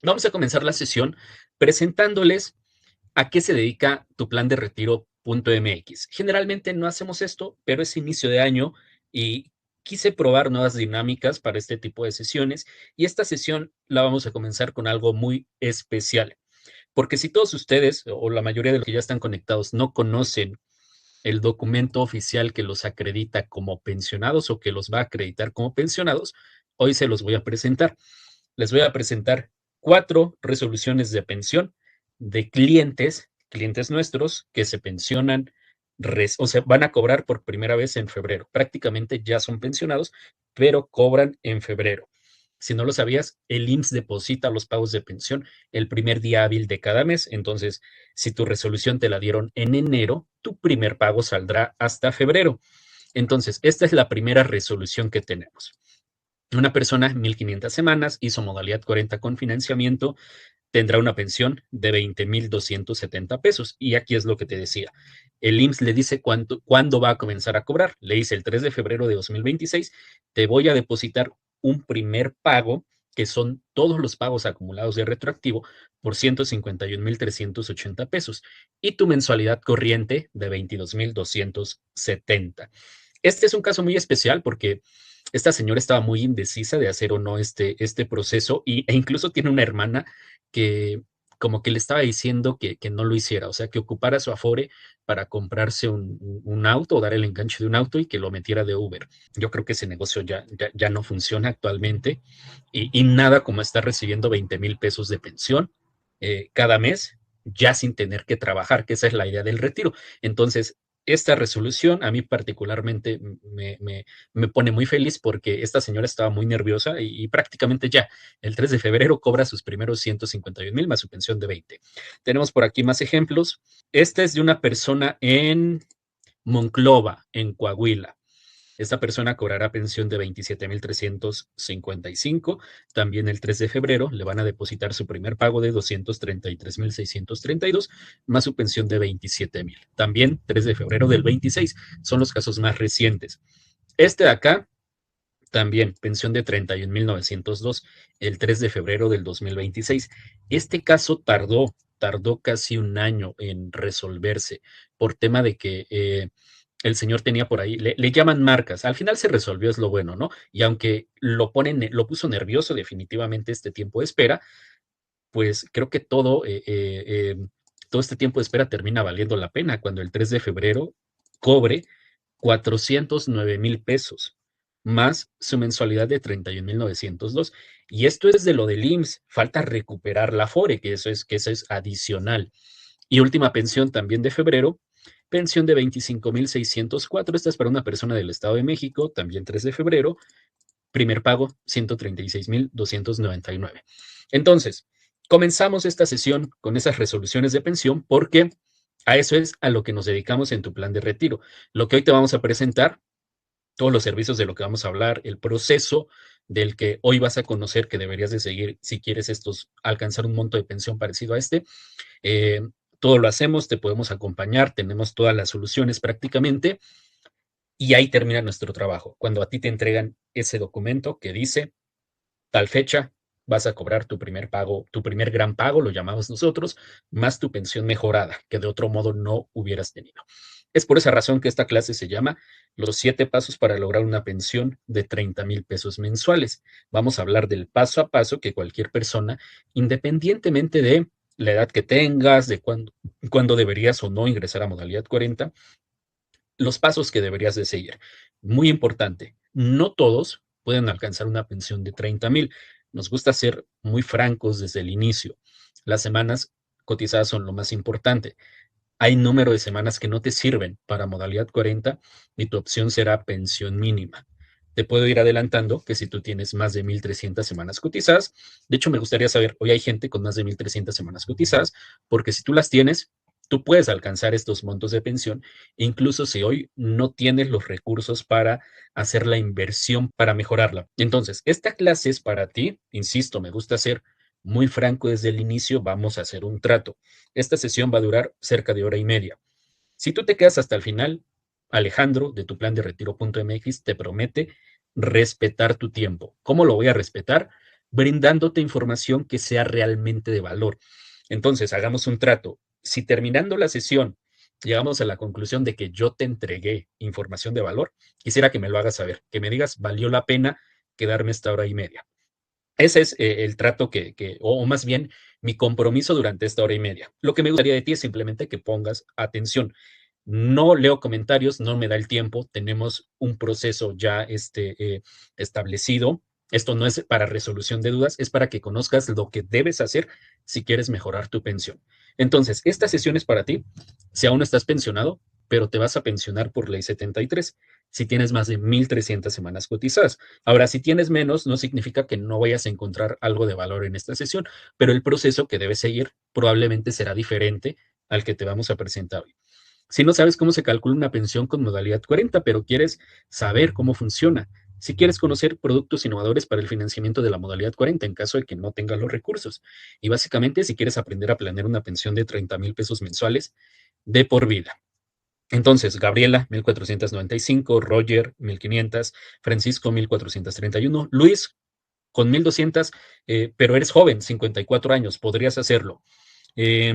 Vamos a comenzar la sesión presentándoles a qué se dedica tu plan de retiro.mx. Generalmente no hacemos esto, pero es inicio de año y quise probar nuevas dinámicas para este tipo de sesiones y esta sesión la vamos a comenzar con algo muy especial, porque si todos ustedes o la mayoría de los que ya están conectados no conocen el documento oficial que los acredita como pensionados o que los va a acreditar como pensionados, hoy se los voy a presentar. Les voy a presentar 4 resoluciones de pensión de clientes nuestros que se pensionan, o sea, van a cobrar por primera vez en febrero. Prácticamente ya son pensionados, pero cobran en febrero. Si no lo sabías, el IMSS deposita los pagos de pensión el primer día hábil de cada mes. Entonces, si tu resolución te la dieron en enero, tu primer pago saldrá hasta febrero. Entonces, esta es la primera resolución que tenemos. Una persona, 1,500 semanas, hizo modalidad 40 con financiamiento, tendrá una pensión de 20,270 pesos. Y aquí es lo que te decía. El IMSS le dice cuándo va a comenzar a cobrar. Le dice el 3 de febrero de 2026, te voy a depositar un primer pago, que son todos los pagos acumulados de retroactivo, por 151,380 pesos. Y tu mensualidad corriente de 22,270. Este es un caso muy especial porque esta señora estaba muy indecisa de hacer o no este proceso e incluso tiene una hermana que como que le estaba diciendo que no lo hiciera, o sea, que ocupara su Afore para comprarse un auto o dar el enganche de un auto y que lo metiera de Uber. Yo creo que ese negocio ya no funciona actualmente y nada como estar recibiendo 20,000 pesos de pensión cada mes ya sin tener que trabajar, que esa es la idea del retiro. Entonces, esta resolución a mí particularmente me pone muy feliz porque esta señora estaba muy nerviosa y prácticamente ya el 3 de febrero cobra sus primeros 151,000 más su pensión de 20. Tenemos por aquí más ejemplos. Este es de una persona en Monclova, en Coahuila. Esta persona cobrará pensión de 27,355. También el 3 de febrero le van a depositar su primer pago de 233,632 más su pensión de 27,000. También 3 de febrero del 26 son los casos más recientes. Este de acá, también pensión de 31,902 el 3 de febrero del 2026. Este caso tardó casi un año en resolverse por tema de que el señor tenía por ahí, le llaman marcas, al final se resolvió, es lo bueno, ¿no? Y aunque lo puso nervioso definitivamente este tiempo de espera, pues creo que todo este tiempo de espera termina valiendo la pena cuando el 3 de febrero cobre 409,000 pesos, más su mensualidad de 31,902. Y esto es de lo del IMSS, falta recuperar la FORE, que eso es adicional. Y última pensión también de febrero, pensión de 25,604. Esta es para una persona del Estado de México, también 3 de febrero, primer pago 136,299. Entonces, comenzamos esta sesión con esas resoluciones de pensión porque a eso es a lo que nos dedicamos en tu plan de retiro. Lo que hoy te vamos a presentar, todos los servicios de lo que vamos a hablar, el proceso del que hoy vas a conocer que deberías de seguir si quieres alcanzar un monto de pensión parecido a este. Eh, Todo lo hacemos, te podemos acompañar, tenemos todas las soluciones prácticamente y ahí termina nuestro trabajo. Cuando a ti te entregan ese documento que dice tal fecha vas a cobrar tu primer pago, tu primer gran pago, lo llamamos nosotros, más tu pensión mejorada, que de otro modo no hubieras tenido. Es por esa razón que esta clase se llama Los 7 pasos para lograr una pensión de 30,000 pesos mensuales. Vamos a hablar del paso a paso que cualquier persona, independientemente de la edad que tengas, de cuándo deberías o no ingresar a modalidad 40, los pasos que deberías de seguir. Muy importante, no todos pueden alcanzar una pensión de 30,000. Nos gusta ser muy francos desde el inicio. Las semanas cotizadas son lo más importante. Hay número de semanas que no te sirven para modalidad 40 y tu opción será pensión mínima. Te puedo ir adelantando que si tú tienes más de 1,300 semanas cotizadas, de hecho me gustaría saber, hoy hay gente con más de 1,300 semanas cotizadas, porque si tú las tienes, tú puedes alcanzar estos montos de pensión, incluso si hoy no tienes los recursos para hacer la inversión para mejorarla. Entonces, esta clase es para ti, insisto, me gusta ser muy franco desde el inicio, vamos a hacer un trato. Esta sesión va a durar cerca de hora y media. Si tú te quedas hasta el final, Alejandro, de tu plan de retiro.mx, te promete respetar tu tiempo. ¿Cómo lo voy a respetar? brindándote información que sea realmente de valor. Entonces, hagamos un trato. Si terminando la sesión llegamos a la conclusión de que yo te entregué información de valor, quisiera que me lo hagas saber, que me digas, valió la pena quedarme esta hora y media. Ese es el trato o más bien mi compromiso durante esta hora y media. Lo que me gustaría de ti es simplemente que pongas atención. No leo comentarios, no me da el tiempo, tenemos un proceso ya establecido. Esto no es para resolución de dudas, es para que conozcas lo que debes hacer si quieres mejorar tu pensión. Entonces, esta sesión es para ti si aún no estás pensionado, pero te vas a pensionar por ley 73 si tienes más de 1,300 semanas cotizadas. Ahora, si tienes menos, no significa que no vayas a encontrar algo de valor en esta sesión, pero el proceso que debes seguir probablemente será diferente al que te vamos a presentar hoy. Si no sabes cómo se calcula una pensión con modalidad 40, pero quieres saber cómo funciona, si quieres conocer productos innovadores para el financiamiento de la modalidad 40 en caso de que no tengas los recursos, y básicamente si quieres aprender a planear una pensión de 30,000 pesos mensuales de por vida. Entonces, Gabriela, 1,495, Roger, 1,500, Francisco, 1,431, Luis, con 1,200, pero eres joven, 54 años, podrías hacerlo. Eh,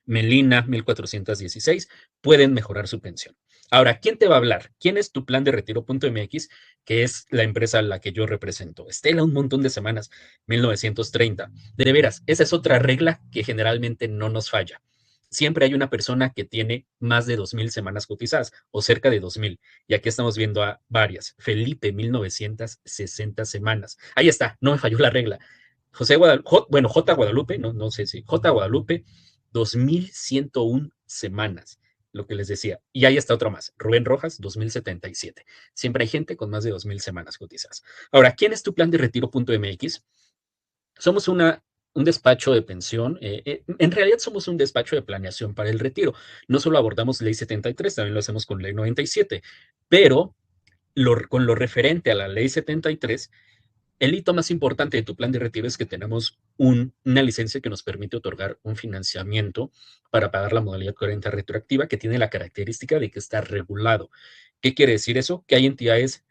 Melina, 1,416, pueden mejorar su pensión. Ahora, ¿quién te va a hablar? ¿Quién es tu plan de retiro.mx, que es la empresa a la que yo represento? Estela, un montón de semanas, 1,930. De veras, esa es otra regla que generalmente no nos falla. Siempre hay una persona que tiene más de 2,000 semanas cotizadas o cerca de 2,000. Y aquí estamos viendo a varias. Felipe, 1,960 semanas. Ahí está, no me falló la regla. José Guadalupe, bueno, J. Guadalupe, no sé si J. Guadalupe, 2,101 semanas, lo que les decía. Y ahí está otro más, Rubén Rojas, 2,077. Siempre hay gente con más de 2,000 semanas cotizadas. Ahora, ¿quién es tu plan de retiro.mx? Somos un despacho de pensión, en realidad somos un despacho de planeación para el retiro. No solo abordamos ley 73, también lo hacemos con ley 97, pero con lo referente a la ley 73, el hito más importante de tu plan de retiro es que tenemos una licencia que nos permite otorgar un financiamiento para pagar la modalidad 40 retroactiva, que tiene la característica de que está regulado. ¿Qué quiere decir eso? Que hay entidades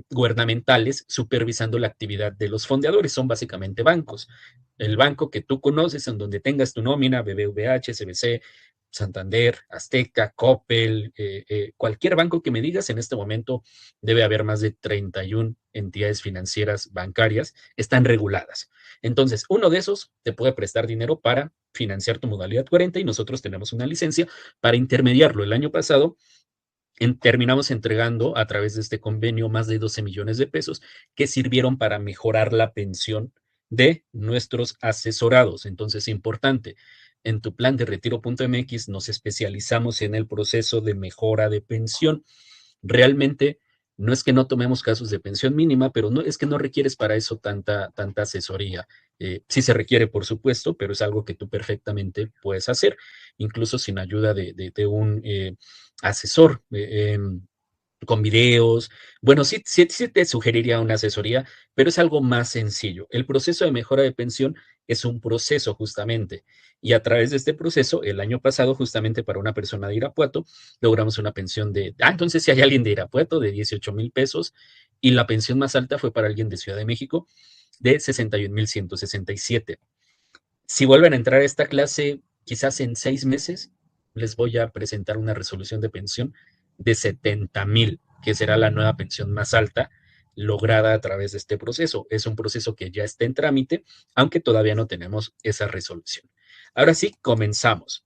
gubernamentales supervisando la actividad de los fondeadores, son básicamente bancos. El banco que tú conoces, en donde tengas tu nómina, BBVA, CBC, Santander, Azteca, Coppel, cualquier banco que me digas, en este momento debe haber más de 31 entidades financieras bancarias, están reguladas. Entonces, uno de esos te puede prestar dinero para financiar tu modalidad 40 y nosotros tenemos una licencia para intermediarlo. El año pasado terminamos entregando a través de este convenio más de 12 millones de pesos que sirvieron para mejorar la pensión de nuestros asesorados. Entonces, importante, en tu plan de retiro.mx nos especializamos en el proceso de mejora de pensión. Realmente no es que no tomemos casos de pensión mínima, pero no es que no requieres para eso tanta asesoría. Sí se requiere, por supuesto, pero es algo que tú perfectamente puedes hacer, incluso sin ayuda de un asesor. Con videos. Bueno, sí te sugeriría una asesoría, pero es algo más sencillo. El proceso de mejora de pensión es un proceso justamente. Y a través de este proceso, el año pasado, justamente para una persona de Irapuato, logramos una pensión entonces si hay alguien de Irapuato, de 18,000 pesos, y la pensión más alta fue para alguien de Ciudad de México, de 61,167. Si vuelven a entrar a esta clase, quizás en 6 meses, les voy a presentar una resolución de pensión de 70,000, que será la nueva pensión más alta lograda a través de este proceso. Es un proceso que ya está en trámite, aunque todavía no tenemos esa resolución. Ahora sí, comenzamos.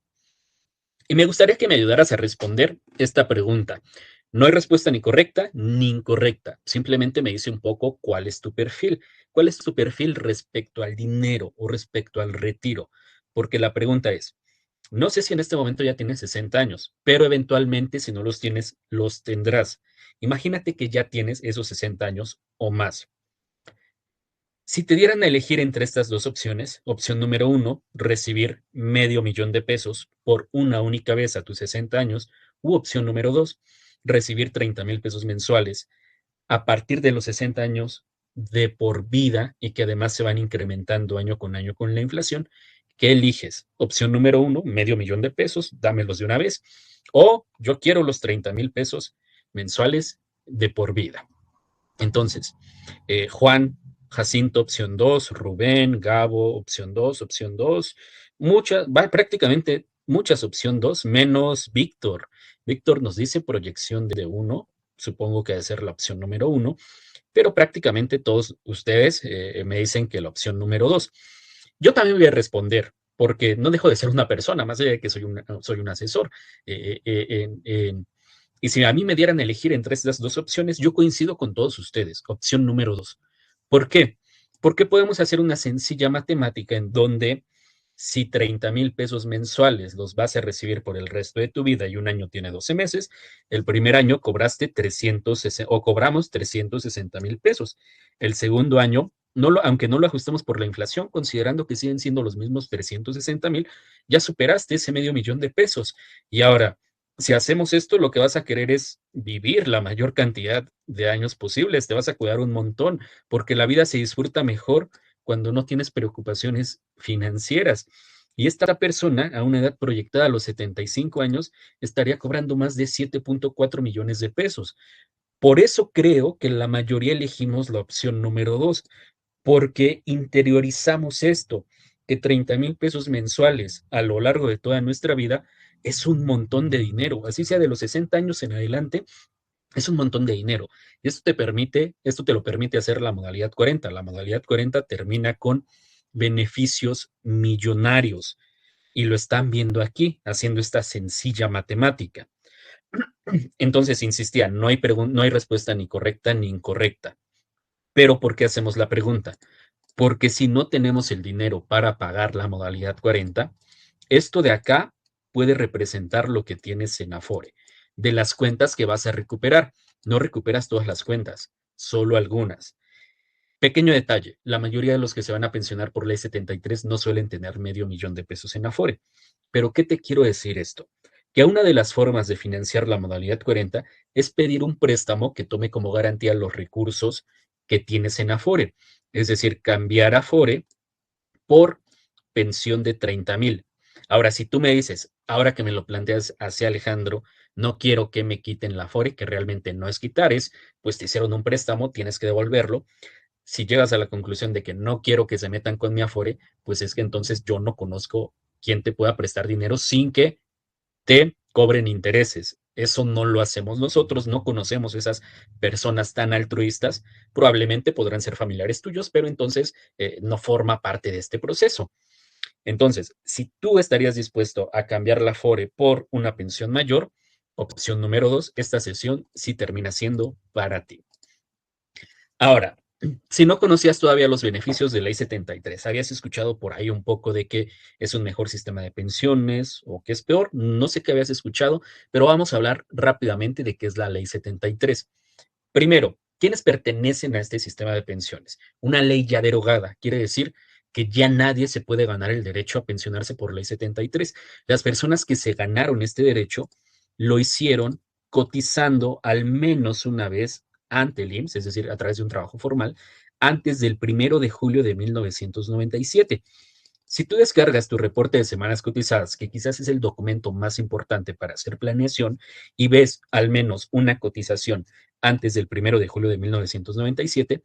Y me gustaría que me ayudaras a responder esta pregunta. No hay respuesta ni correcta ni incorrecta. Simplemente me dice un poco cuál es tu perfil. ¿Cuál es tu perfil respecto al dinero o respecto al retiro? Porque la pregunta es, no sé si en este momento ya tienes 60 años, pero eventualmente si no los tienes, los tendrás. Imagínate que ya tienes esos 60 años o más. Si te dieran a elegir entre estas dos opciones, opción número uno, recibir 500,000 pesos por una única vez a tus 60 años, u opción número dos, recibir 30,000 pesos mensuales a partir de los 60 años de por vida y que además se van incrementando año con la inflación. ¿Qué eliges? Opción número uno, 500,000 pesos, dámelos de una vez, o yo quiero los 30,000 pesos mensuales de por vida. Entonces, Juan, Jacinto, opción 2, Rubén, Gabo, opción 2, muchas, prácticamente muchas opción 2, menos Víctor. Víctor nos dice proyección de 1, supongo que debe ser la opción número 1, pero prácticamente todos ustedes me dicen que la opción número 2. Yo también voy a responder, porque no dejo de ser una persona, más allá de que soy un asesor. Y si a mí me dieran a elegir entre estas dos opciones, yo coincido con todos ustedes, opción número 2. ¿Por qué? Porque podemos hacer una sencilla matemática en donde si 30,000 pesos mensuales los vas a recibir por el resto de tu vida y un año tiene 12 meses, el primer año cobraste 360 o cobramos 360,000 pesos. El segundo año, aunque no lo ajustemos por la inflación, considerando que siguen siendo los mismos 360,000, ya superaste ese medio millón de pesos. Y ahora, si hacemos esto, lo que vas a querer es vivir la mayor cantidad de años posibles, te vas a cuidar un montón, porque la vida se disfruta mejor cuando no tienes preocupaciones financieras. Y esta persona, a una edad proyectada a los 75 años, estaría cobrando más de 7.4 millones de pesos. Por eso creo que la mayoría elegimos la opción número 2, porque interiorizamos esto, que 30,000 pesos mensuales a lo largo de toda nuestra vida es un montón de dinero, así sea de los 60 años en adelante, es un montón de dinero. Y esto te lo permite hacer la modalidad 40. La modalidad 40 termina con beneficios millonarios y lo están viendo aquí, haciendo esta sencilla matemática. Entonces, insistía, no hay respuesta ni correcta ni incorrecta. Pero ¿por qué hacemos la pregunta? Porque si no tenemos el dinero para pagar la modalidad 40, esto de acá puede representar lo que tienes en Afore. De las cuentas que vas a recuperar, no recuperas todas las cuentas, solo algunas. Pequeño detalle, la mayoría de los que se van a pensionar por ley 73 no suelen tener medio millón de pesos en Afore. Pero ¿qué te quiero decir esto? Que una de las formas de financiar la modalidad 40 es pedir un préstamo que tome como garantía los recursos que tienes en Afore. Es decir, cambiar Afore por pensión de 30,000. Ahora, si tú me dices, ahora que me lo planteas hacia Alejandro, no quiero que me quiten la Afore, que realmente no es quitar, pues te hicieron un préstamo, tienes que devolverlo. Si llegas a la conclusión de que no quiero que se metan con mi Afore, pues es que entonces yo no conozco quién te pueda prestar dinero sin que te cobren intereses. Eso no lo hacemos nosotros, no conocemos esas personas tan altruistas. Probablemente podrán ser familiares tuyos, pero entonces no forma parte de este proceso. Entonces, si tú estarías dispuesto a cambiar la FORE por una pensión mayor, opción número 2, esta sesión sí termina siendo para ti. Ahora, si no conocías todavía los beneficios de Ley 73, habías escuchado por ahí un poco de que es un mejor sistema de pensiones o que es peor, no sé qué habías escuchado, pero vamos a hablar rápidamente de qué es la Ley 73. Primero, ¿quiénes pertenecen a este sistema de pensiones? Una ley ya derogada, quiere decir que ya nadie se puede ganar el derecho a pensionarse por Ley 73. Las personas que se ganaron este derecho lo hicieron cotizando al menos una vez ante el IMSS, es decir, a través de un trabajo formal, antes del 1 de julio de 1997. Si tú descargas tu reporte de semanas cotizadas, que quizás es el documento más importante para hacer planeación, y ves al menos una cotización antes del 1 de julio de 1997,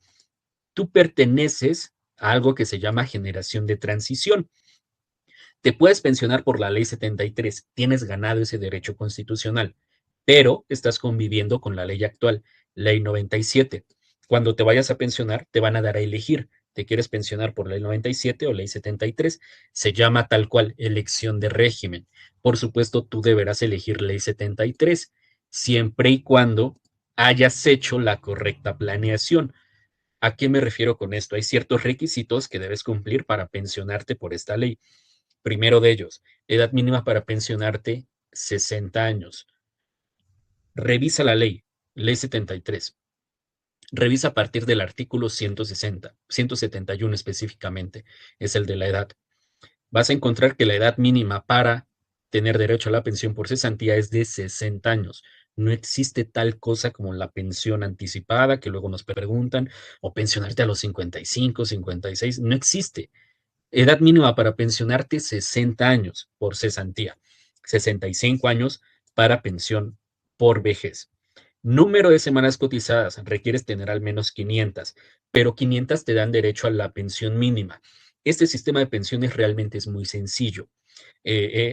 tú perteneces a algo que se llama generación de transición. Te puedes pensionar por la ley 73, tienes ganado ese derecho constitucional, pero estás conviviendo con la ley actual, ley 97. Cuando te vayas a pensionar, te van a dar a elegir. ¿Te quieres pensionar por ley 97 o ley 73? Se llama tal cual elección de régimen. Por supuesto, tú deberás elegir ley 73, siempre y cuando hayas hecho la correcta planeación. ¿A qué me refiero con esto? Hay ciertos requisitos que debes cumplir para pensionarte por esta ley. Primero de ellos, edad mínima para pensionarte, 60 años. Revisa la ley, ley 73. Revisa a partir del artículo 160, 171 específicamente, es el de la edad. Vas a encontrar que la edad mínima para tener derecho a la pensión por cesantía es de 60 años. No existe tal cosa como la pensión anticipada, que luego nos preguntan, o pensionarte a los 55, 56. No existe. Edad mínima para pensionarte, 60 años por cesantía, 65 años para pensión por vejez. Número de semanas cotizadas, requieres tener al menos 500, pero 500 te dan derecho a la pensión mínima. Este sistema de pensiones realmente es muy sencillo.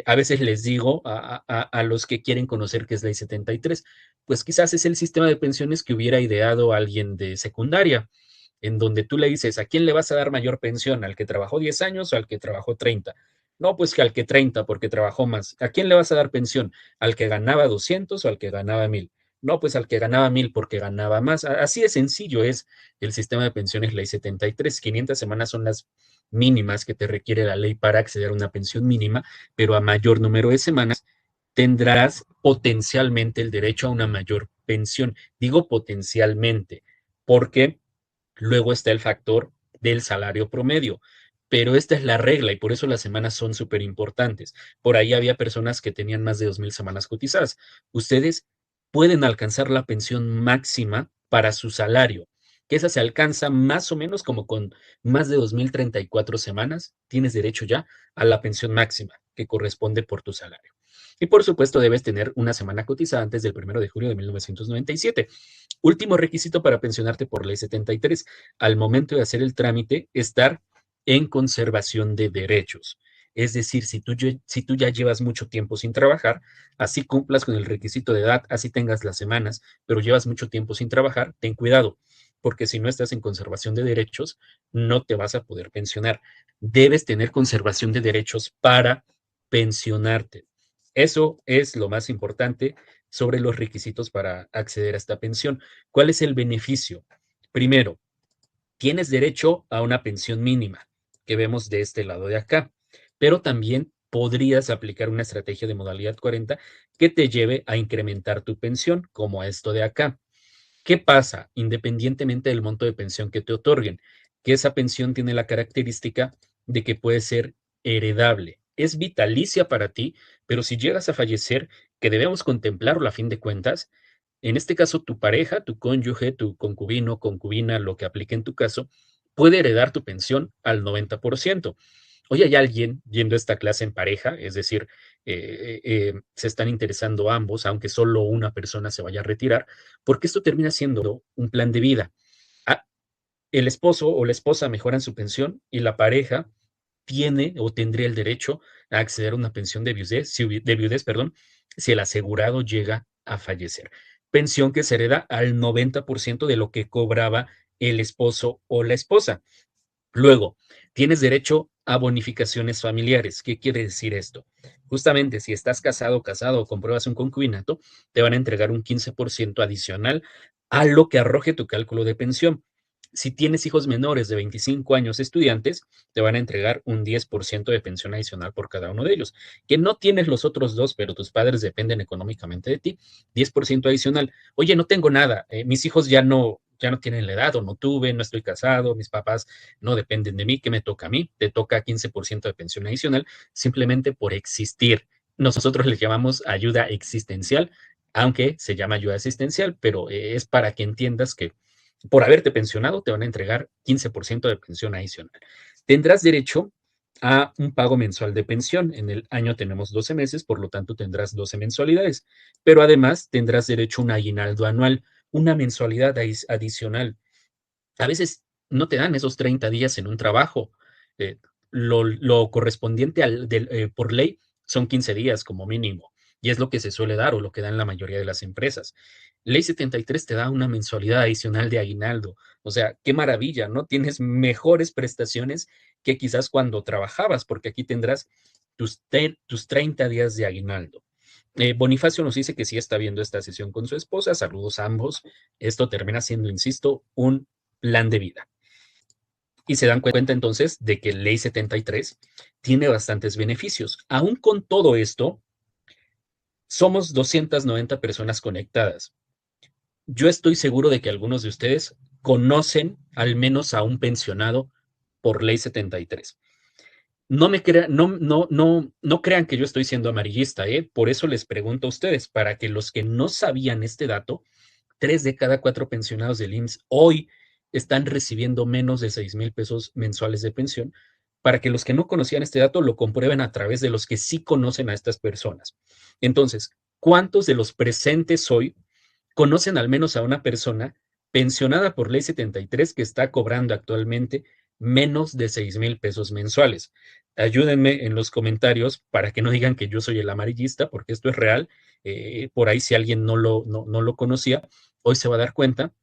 A veces les digo a los que quieren conocer qué es Ley 73, pues quizás es el sistema de pensiones que hubiera ideado alguien de secundaria, en donde tú le dices, ¿a quién le vas a dar mayor pensión? ¿Al que trabajó 10 años o al que trabajó 30? No, pues que al que 30 porque trabajó más. ¿A quién le vas a dar pensión? ¿Al que ganaba 200 o al que ganaba 1000? No, pues al que ganaba 1000 porque ganaba más. Así de sencillo es el sistema de pensiones Ley 73. 500 semanas son las mínimas que te requiere la ley para acceder a una pensión mínima, pero a mayor número de semanas tendrás potencialmente el derecho a una mayor pensión. Digo potencialmente, porque luego está el factor del salario promedio. Pero esta es la regla y por eso las semanas son súper importantes. Por ahí había personas que tenían más de 2000 semanas cotizadas. Ustedes pueden alcanzar la pensión máxima para su salario, que esa se alcanza más o menos como con más de 2034 semanas. Tienes derecho ya a la pensión máxima que corresponde por tu salario. Y por supuesto debes tener una semana cotizada antes del 1 de julio de 1997. Último requisito para pensionarte por ley 73, al momento de hacer el trámite, estar en conservación de derechos. Es decir, si tú ya llevas mucho tiempo sin trabajar, así cumplas con el requisito de edad, así tengas las semanas, pero llevas mucho tiempo sin trabajar, ten cuidado, porque si no estás en conservación de derechos, no te vas a poder pensionar. Debes tener conservación de derechos para pensionarte. Eso es lo más importante sobre los requisitos para acceder a esta pensión. ¿Cuál es el beneficio? Primero, tienes derecho a una pensión mínima, que vemos de este lado de acá, pero también podrías aplicar una estrategia de modalidad 40 que te lleve a incrementar tu pensión, como esto de acá. ¿Qué pasa? Independientemente del monto de pensión que te otorguen, que esa pensión tiene la característica de que puede ser heredable. Es vitalicia para ti, pero si llegas a fallecer, que debemos contemplarlo a fin de cuentas, en este caso tu pareja, tu cónyuge, tu concubino, concubina, lo que aplique en tu caso, puede heredar tu pensión al 90%. Hoy hay alguien viendo esta clase en pareja, es decir, se están interesando ambos, aunque solo una persona se vaya a retirar, porque esto termina siendo un plan de vida. Ah, el esposo o la esposa mejoran su pensión y la pareja tiene o tendría el derecho a acceder a una pensión de viudez, perdón, si el asegurado llega a fallecer. Pensión que se hereda al 90% de lo que cobraba el esposo o la esposa. Luego, tienes derecho a bonificaciones familiares. ¿Qué quiere decir esto? Justamente, si estás casado, casado o compruebas un concubinato, te van a entregar un 15% adicional a lo que arroje tu cálculo de pensión. Si tienes hijos menores de 25 años estudiantes, te van a entregar un 10% de pensión adicional por cada uno de ellos. Que no tienes los otros dos, pero tus padres dependen económicamente de ti, 10% adicional. Oye, no tengo nada, mis hijos ya no tienen la edad o no tuve, no estoy casado, mis papás no dependen de mí, ¿qué me toca a mí? Te toca 15% de pensión adicional simplemente por existir. Nosotros le llamamos ayuda existencial, aunque se llama ayuda asistencial, pero es para que entiendas que por haberte pensionado te van a entregar 15% de pensión adicional. Tendrás derecho a un pago mensual de pensión. En el año tenemos 12 meses, por lo tanto tendrás 12 mensualidades, pero además tendrás derecho a un aguinaldo anual, una mensualidad adicional. A veces no te dan esos 30 días en un trabajo. Eh, lo correspondiente por ley son 15 días como mínimo, y es lo que se suele dar o lo que dan la mayoría de las empresas. Ley 73 te da una mensualidad adicional de aguinaldo. O sea, qué maravilla, ¿no? Tienes mejores prestaciones que quizás cuando trabajabas, porque aquí tendrás tus 30 días de aguinaldo. Bonifacio nos dice que sí está viendo esta sesión con su esposa. Saludos a ambos. Esto termina siendo, insisto, un plan de vida. Y se dan cuenta entonces de que Ley 73 tiene bastantes beneficios. Aún con todo esto, somos 290 personas conectadas. Yo estoy seguro de que algunos de ustedes conocen al menos a un pensionado por Ley 73. No crean que yo estoy siendo amarillista, ¿eh? Por eso les pregunto a ustedes, para que los que no sabían este dato, 3 de cada 4 pensionados del IMSS hoy están recibiendo menos de 6,000 pesos mensuales de pensión, para que los que no conocían este dato lo comprueben a través de los que sí conocen a estas personas. Entonces, ¿cuántos de los presentes hoy ¿Conocen al menos a una persona pensionada por Ley 73 que está cobrando actualmente menos de 6,000 pesos mensuales? Ayúdenme en los comentarios para que no digan que yo soy el amarillista, porque esto es real. Por ahí, si alguien no lo conocía, hoy se va a dar cuenta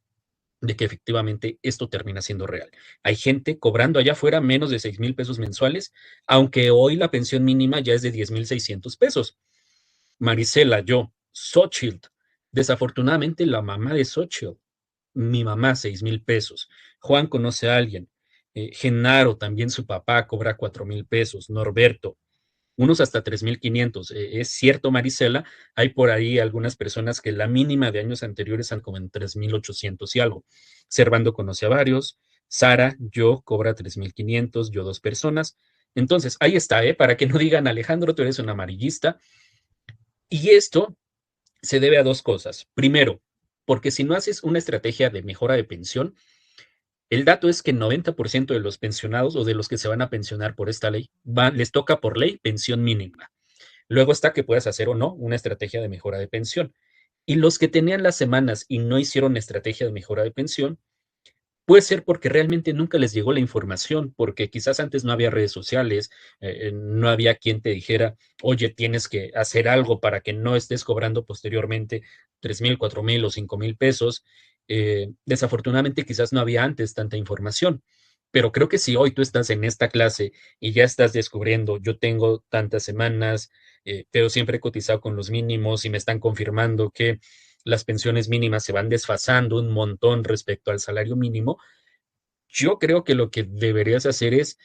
de que efectivamente esto termina siendo real. Hay gente cobrando allá afuera menos de 6,000 pesos mensuales, aunque hoy la pensión mínima ya es de 10,600 pesos. Marisela, yo, Xochitl, desafortunadamente la mamá de Xochitl, mi mamá, 6,000 pesos. Juan conoce a alguien. Genaro, también su papá, cobra 4,000 pesos. Norberto, unos hasta 3,500. Es cierto, Marisela, hay por ahí algunas personas que la mínima de años anteriores están como en 3,800 y algo. Servando conoce a varios. Sara, yo, cobra 3,500, yo dos personas. Entonces, ahí está, para que no digan, Alejandro, tú eres un amarillista. Y esto se debe a dos cosas. Primero, porque si no haces una estrategia de mejora de pensión, el dato es que el 90% de los pensionados o de los que se van a pensionar por esta ley, les toca por ley pensión mínima. Luego está que puedas hacer o no una estrategia de mejora de pensión. Y los que tenían las semanas y no hicieron estrategia de mejora de pensión, puede ser porque realmente nunca les llegó la información, porque quizás antes no había redes sociales, no había quien te dijera, oye, tienes que hacer algo para que no estés cobrando posteriormente 3,000, 4,000 o 5,000 pesos. Desafortunadamente quizás no había antes tanta información, pero creo que si hoy tú estás en esta clase y ya estás descubriendo, yo tengo tantas semanas, pero siempre he cotizado con los mínimos y me están confirmando que las pensiones mínimas se van desfasando un montón respecto al salario mínimo, yo creo que lo que deberías hacer es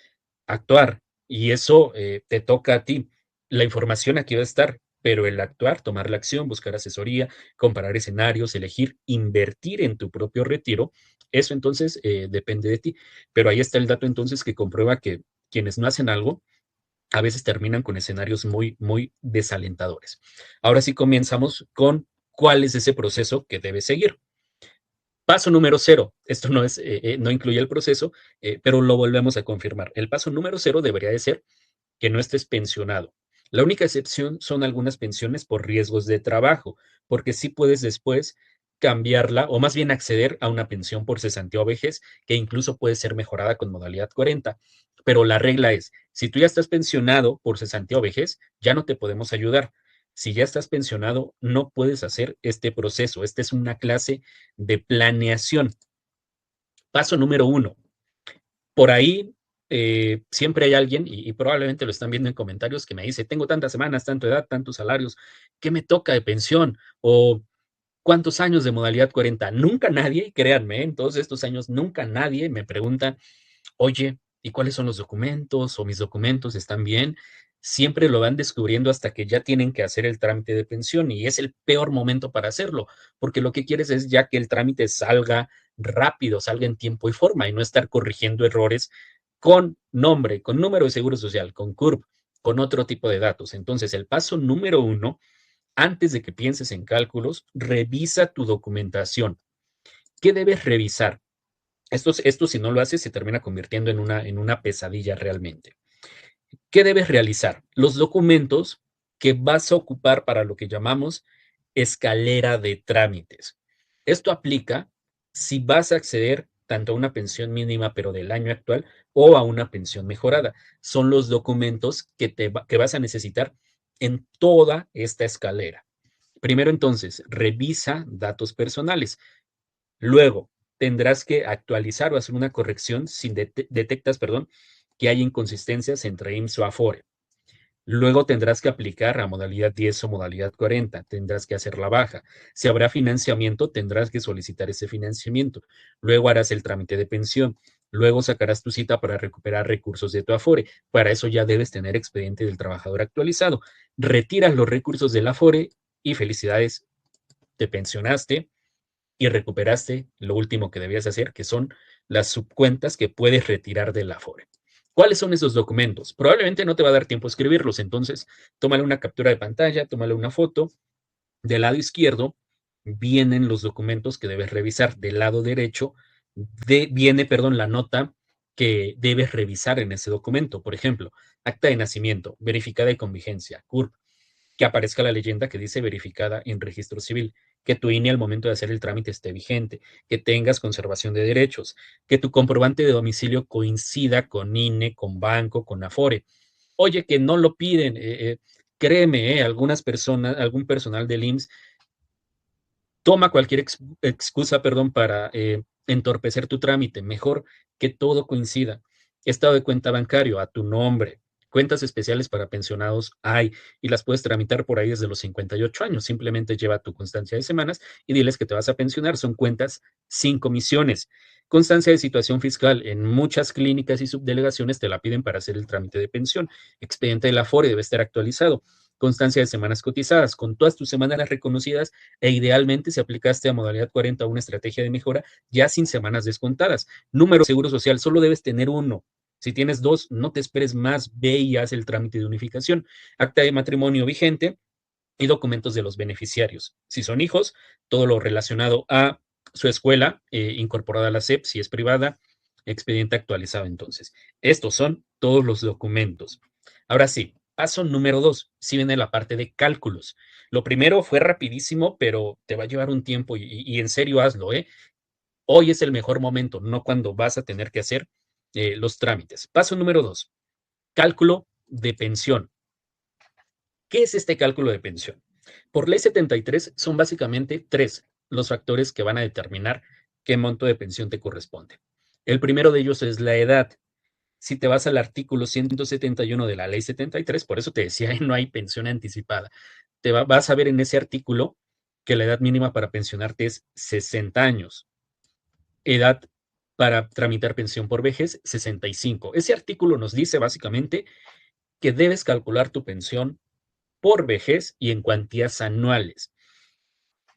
actuar y eso te toca a ti. La información aquí va a estar, pero el actuar, tomar la acción, buscar asesoría, comparar escenarios, elegir, invertir en tu propio retiro, eso entonces depende de ti. Pero ahí está el dato entonces que comprueba que quienes no hacen algo a veces terminan con escenarios muy, muy desalentadores. Ahora sí comenzamos con cuál es ese proceso que debes seguir. Paso número cero, esto no, no incluye el proceso, pero lo volvemos a confirmar. El paso número cero debería de ser que no estés pensionado. La única excepción son algunas pensiones por riesgos de trabajo, porque sí puedes después cambiarla o más bien acceder a una pensión por cesantía o vejez que incluso puede ser mejorada con modalidad 40. Pero la regla es, si tú ya estás pensionado por cesantía o vejez, ya no te podemos ayudar. Si ya estás pensionado, no puedes hacer este proceso. Esta es una clase de planeación. Paso número uno, por ahí siempre hay alguien, y probablemente lo están viendo en comentarios, que me dice, tengo tantas semanas, tanta edad, tantos salarios, ¿qué me toca de pensión? O ¿cuántos años de modalidad 40? Nunca nadie, créanme, en todos estos años, nunca nadie me pregunta, oye, ¿y cuáles son los documentos? ¿O mis documentos están bien? Siempre lo van descubriendo hasta que ya tienen que hacer el trámite de pensión y es el peor momento para hacerlo, porque lo que quieres es ya que el trámite salga rápido, salga en tiempo y forma y no estar corrigiendo errores con nombre, con número de seguro social, con CURP, con otro tipo de datos. Entonces, el paso número uno, antes de que pienses en cálculos, revisa tu documentación. ¿Qué debes revisar? Esto si no lo haces se termina convirtiendo en una pesadilla realmente. ¿Qué debes realizar? Los documentos que vas a ocupar para lo que llamamos escalera de trámites. Esto aplica si vas a acceder tanto a una pensión mínima, pero del año actual, o a una pensión mejorada. Son los documentos que vas a necesitar en toda esta escalera. Primero, entonces, revisa datos personales. Luego, tendrás que actualizar o hacer una corrección si detectas, perdón, que hay inconsistencias entre IMSS o Afore. Luego tendrás que aplicar a modalidad 10 o modalidad 40, tendrás que hacer la baja. Si habrá financiamiento, tendrás que solicitar ese financiamiento. Luego harás el trámite de pensión. Luego sacarás tu cita para recuperar recursos de tu Afore. Para eso ya debes tener expediente del trabajador actualizado. Retiras los recursos del Afore y felicidades, te pensionaste y recuperaste lo último que debías hacer, que son las subcuentas que puedes retirar del Afore. ¿Cuáles son esos documentos? Probablemente no te va a dar tiempo a escribirlos, entonces tómale una captura de pantalla, tómale una foto. Del lado izquierdo vienen los documentos que debes revisar. Del lado derecho viene, perdón, la nota que debes revisar en ese documento. Por ejemplo, acta de nacimiento, verificada y con vigencia, CURP, que aparezca la leyenda que dice verificada en registro civil, que tu INE al momento de hacer el trámite esté vigente, que tengas conservación de derechos, que tu comprobante de domicilio coincida con INE, con banco, con Afore. Oye, que no lo piden, créeme, algunas personas, algún personal del IMSS toma cualquier excusa, perdón, para entorpecer tu trámite. Mejor que todo coincida. Estado de cuenta bancario a tu nombre. Cuentas especiales para pensionados hay y las puedes tramitar por ahí desde los 58 años. Simplemente lleva tu constancia de semanas y diles que te vas a pensionar. Son cuentas sin comisiones. Constancia de situación fiscal. En muchas clínicas y subdelegaciones te la piden para hacer el trámite de pensión. Expediente de la Afore debe estar actualizado. Constancia de semanas cotizadas, con todas tus semanas reconocidas e idealmente si aplicaste a modalidad 40 una estrategia de mejora ya sin semanas descontadas. Número de seguro social, solo debes tener uno. Si tienes dos, no te esperes más, ve y haz el trámite de unificación. Acta de matrimonio vigente y documentos de los beneficiarios. Si son hijos, todo lo relacionado a su escuela, incorporada a la SEP, si es privada, expediente actualizado entonces. Estos son todos los documentos. Ahora sí, paso número 2, si viene la parte de cálculos. Lo primero fue rapidísimo, pero te va a llevar un tiempo y en serio hazlo, ¿eh? Hoy es el mejor momento, no cuando vas a tener que hacer los trámites. Paso número 2, cálculo de pensión. ¿Qué es este cálculo de pensión? Por ley 73 son básicamente tres los factores que van a determinar qué monto de pensión te corresponde. El primero de ellos es la edad. Si te vas al artículo 171 de la ley 73, por eso te decía, no hay pensión anticipada. Vas a ver en ese artículo que la edad mínima para pensionarte es 60 años. Edad para tramitar pensión por vejez, 65. Ese artículo nos dice básicamente que debes calcular tu pensión por vejez y en cuantías anuales.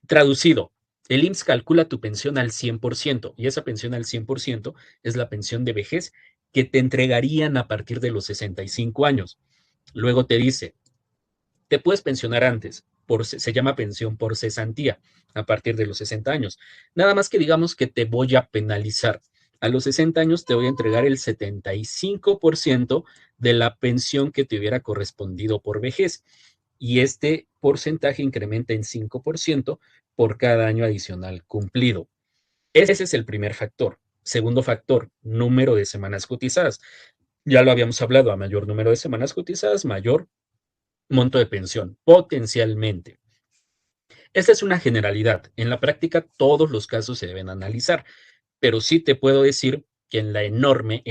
Traducido, el IMSS calcula tu pensión al 100% y esa pensión al 100% es la pensión de vejez que te entregarían a partir de los 65 años. Luego te dice, te puedes pensionar antes, se llama pensión por cesantía, a partir de los 60 años. Nada más que digamos que te voy a penalizar. A los 60 años te voy a entregar el 75% de la pensión que te hubiera correspondido por vejez. Y este porcentaje incrementa en 5% por cada año adicional cumplido. Ese es el primer factor. Segundo factor, número de semanas cotizadas. Ya lo habíamos hablado, a mayor número de semanas cotizadas, mayor monto de pensión, potencialmente. Esta es una generalidad. En la práctica, todos los casos se deben analizar, pero sí te puedo decir que en la enorme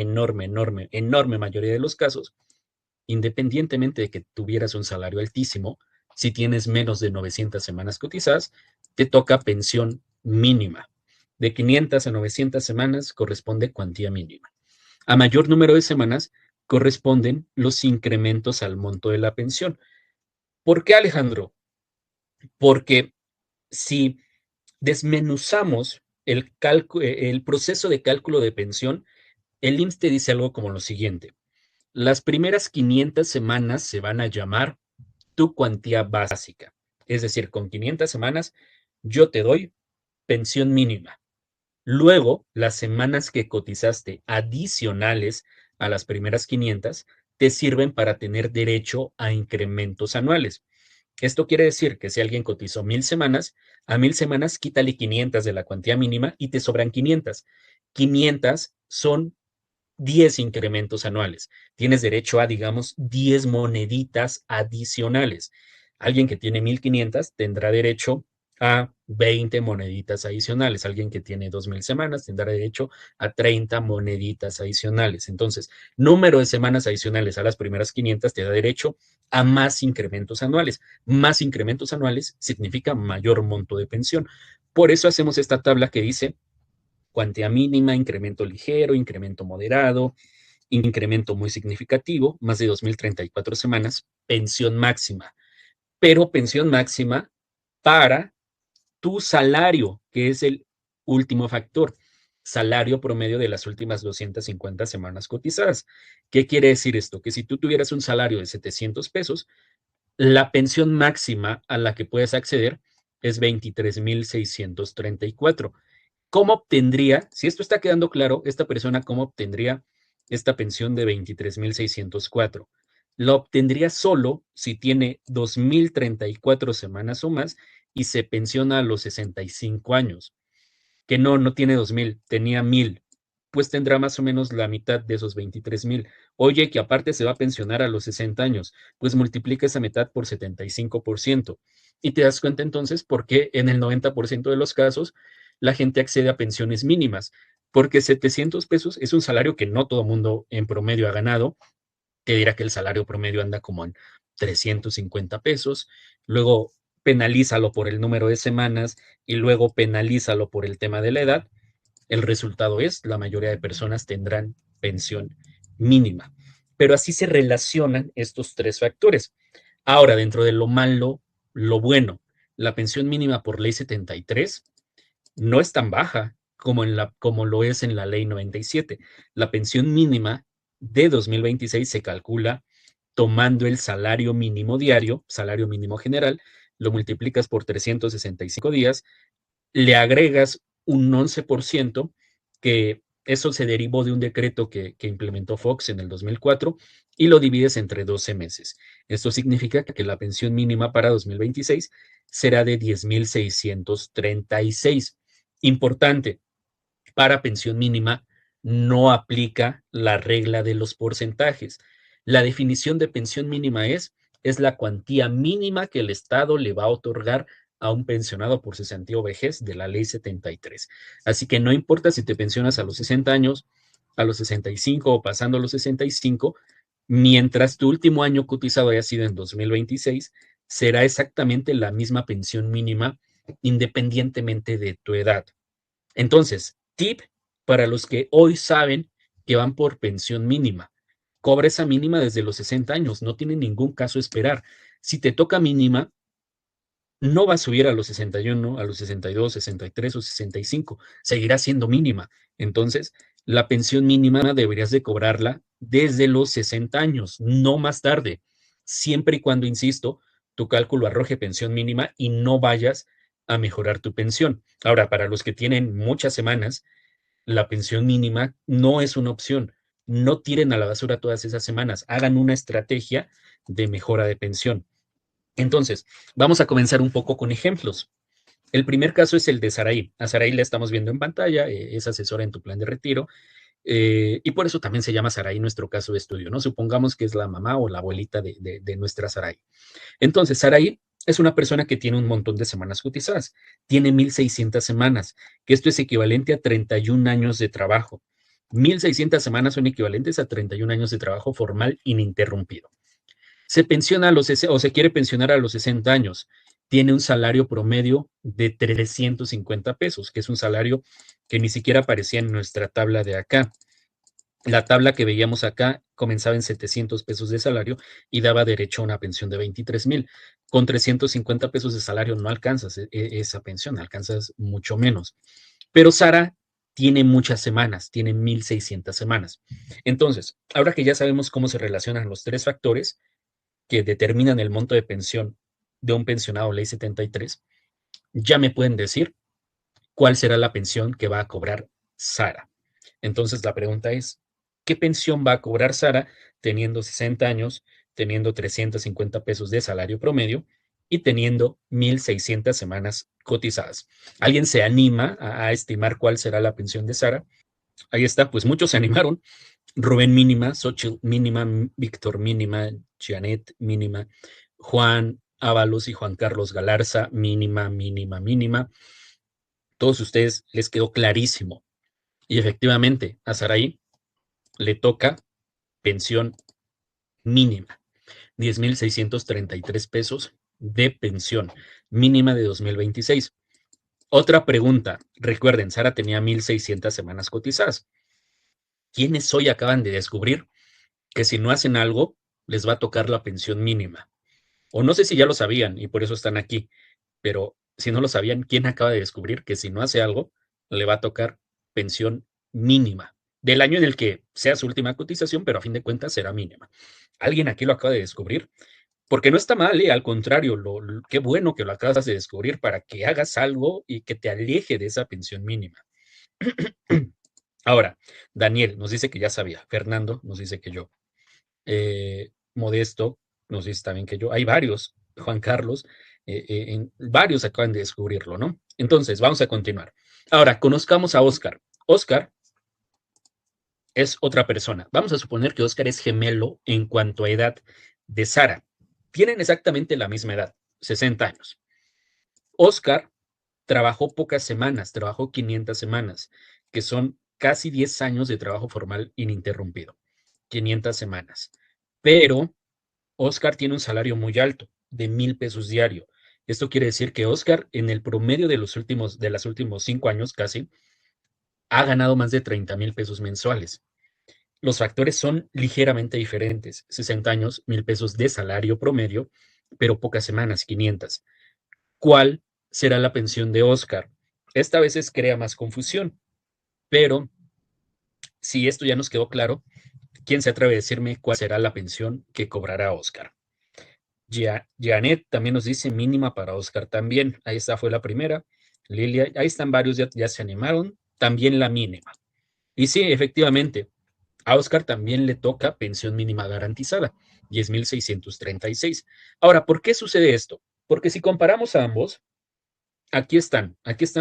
mayoría de los casos, independientemente de que tuvieras un salario altísimo, si tienes menos de 900 semanas cotizadas, te toca pensión mínima. De 500 a 900 semanas corresponde cuantía mínima. A mayor número de semanas corresponden los incrementos al monto de la pensión. ¿Por qué, Alejandro? Porque si desmenuzamos el proceso de cálculo de pensión, el IMSS te dice algo como lo siguiente. Las primeras 500 semanas se van a llamar tu cuantía básica. Es decir, con 500 semanas yo te doy pensión mínima. Luego, las semanas que cotizaste adicionales a las primeras 500 te sirven para tener derecho a incrementos anuales. Esto quiere decir que si alguien cotizó 1000 semanas, a 1000 semanas quítale 500 de la cuantía mínima y te sobran 500. 500 son 10 incrementos anuales. Tienes derecho a, digamos, 10 moneditas adicionales. Alguien que tiene 1500 tendrá derecho a 20 moneditas adicionales. Alguien que tiene 2000 semanas tendrá derecho a 30 moneditas adicionales. Entonces, número de semanas adicionales a las primeras 500 te da derecho a más incrementos anuales. Más incrementos anuales significa mayor monto de pensión. Por eso hacemos esta tabla que dice cuantía mínima, incremento ligero, incremento moderado, incremento muy significativo, más de 2034 semanas, pensión máxima. Pero pensión máxima para tu salario, que es el último factor, salario promedio de las últimas 250 semanas cotizadas. ¿Qué quiere decir esto? Que si tú tuvieras un salario de 700 pesos, la pensión máxima a la que puedes acceder es 23,634. ¿Cómo obtendría, si esto está quedando claro, esta persona cómo obtendría esta pensión de 23,604? La obtendría solo si tiene 2034 semanas o más y se pensiona a los 65 años, que no tiene 2,000, tenía 1,000, pues tendrá más o menos la mitad de esos 23,000. Oye, que aparte se va a pensionar a los 60 años, pues multiplica esa mitad por 75%. Y te das cuenta entonces por qué en el 90% de los casos la gente accede a pensiones mínimas, porque 700 pesos es un salario que no todo mundo en promedio ha ganado. Te dirá que el salario promedio anda como en 350 pesos, luego penalízalo por el número de semanas y luego penalízalo por el tema de la edad. El resultado es, la mayoría de personas tendrán pensión mínima. Pero así se relacionan estos tres factores. Ahora, dentro de lo malo, lo bueno, la pensión mínima por ley 73 no es tan baja como lo es en la ley 97. La pensión mínima de 2026 se calcula tomando el salario mínimo diario, salario mínimo general, lo multiplicas por 365 días, le agregas un 11%, que eso se derivó de un decreto que implementó Fox en el 2004, y lo divides entre 12 meses. Esto significa que la pensión mínima para 2026 será de 10,636. Importante, para pensión mínima no aplica la regla de los porcentajes. La definición de pensión mínima es la cuantía mínima que el Estado le va a otorgar a un pensionado por cesantía o vejez de la ley 73. Así que no importa si te pensionas a los 60 años, a los 65 o pasando a los 65, mientras tu último año cotizado haya sido en 2026, será exactamente la misma pensión mínima independientemente de tu edad. Entonces, tip para los que hoy saben que van por pensión mínima. Cobra esa mínima desde los 60 años, no tiene ningún caso esperar. Si te toca mínima, no va a subir a los 61, a los 62, 63 o 65, seguirá siendo mínima. Entonces, la pensión mínima deberías de cobrarla desde los 60 años, no más tarde, siempre y cuando, insisto, tu cálculo arroje pensión mínima y no vayas a mejorar tu pensión. Ahora, para los que tienen muchas semanas, la pensión mínima no es una opción. No tiren a la basura todas esas semanas, hagan una estrategia de mejora de pensión. Entonces, vamos a comenzar un poco con ejemplos. El primer caso es el de Saraí. A Saraí la estamos viendo en pantalla, es asesora en tu plan de retiro, y por eso también se llama Saraí nuestro caso de estudio, ¿no? Supongamos que es la mamá o la abuelita de nuestra Saraí. Entonces, Saraí es una persona que tiene un montón de semanas cotizadas, tiene 1,600 semanas, que esto es equivalente a 31 años de trabajo. 1,600 semanas son equivalentes a 31 años de trabajo formal ininterrumpido. Se pensiona o se quiere pensionar a los 60 años. Tiene un salario promedio de 350 pesos, que es un salario que ni siquiera aparecía en nuestra tabla de acá. La tabla que veíamos acá comenzaba en 700 pesos de salario y daba derecho a una pensión de 23,000. Con 350 pesos de salario no alcanzas esa pensión, alcanzas mucho menos. Pero Sara tiene muchas semanas, tiene 1,600 semanas. Entonces, ahora que ya sabemos cómo se relacionan los tres factores que determinan el monto de pensión de un pensionado ley 73, ya me pueden decir cuál será la pensión que va a cobrar Sara. Entonces la pregunta es, ¿qué pensión va a cobrar Sara teniendo 60 años, teniendo 350 pesos de salario promedio y teniendo 1,600 semanas cotizadas? ¿Alguien se anima a estimar cuál será la pensión de Sara? Ahí está, pues muchos se animaron. Rubén mínima, Xochitl mínima, Víctor mínima, Janet mínima, Juan Ábalos y Juan Carlos Galarza mínima, mínima, mínima. Todos ustedes les quedó clarísimo. Y efectivamente, a Saraí le toca pensión mínima, 10,633 pesos de pensión mínima de 2026. Otra pregunta, recuerden, Sara tenía 1,600 semanas cotizadas. ¿Quiénes hoy acaban de descubrir que si no hacen algo, les va a tocar la pensión mínima? O no sé si ya lo sabían y por eso están aquí, pero si no lo sabían, ¿quién acaba de descubrir que si no hace algo, le va a tocar pensión mínima? Del año en el que sea su última cotización, pero a fin de cuentas será mínima. ¿Alguien aquí lo acaba de descubrir? Porque no está mal, al contrario, qué bueno que lo acabas de descubrir para que hagas algo y que te aleje de esa pensión mínima. Ahora, Daniel nos dice que ya sabía, Fernando nos dice que yo, Modesto nos dice también que yo, hay varios, Juan Carlos, varios acaban de descubrirlo, ¿no? Entonces, vamos a continuar. Ahora, conozcamos a Oscar. Oscar es otra persona. Vamos a suponer que Oscar es gemelo en cuanto a edad de Sara. Tienen exactamente la misma edad, 60 años. Oscar trabajó pocas semanas, trabajó 500 semanas, que son casi 10 años de trabajo formal ininterrumpido. 500 semanas. Pero Oscar tiene un salario muy alto, de 1,000 pesos diario. Esto quiere decir que Oscar, en el promedio de los últimos 5 años casi, ha ganado más de 30,000 pesos mensuales. Los factores son ligeramente diferentes. 60 años, 1,000 pesos de salario promedio, pero pocas semanas, 500. ¿Cuál será la pensión de Oscar? Esta a veces crea más confusión, pero si esto ya nos quedó claro, ¿quién se atreve a decirme cuál será la pensión que cobrará Oscar? Janet también nos dice mínima para Oscar también. Ahí está, fue la primera. Lilia, ahí están varios, ya se animaron. También la mínima. Y sí, efectivamente, a Oscar también le toca pensión mínima garantizada, 10,636. Ahora, ¿por qué sucede esto? Porque si comparamos a ambos, aquí están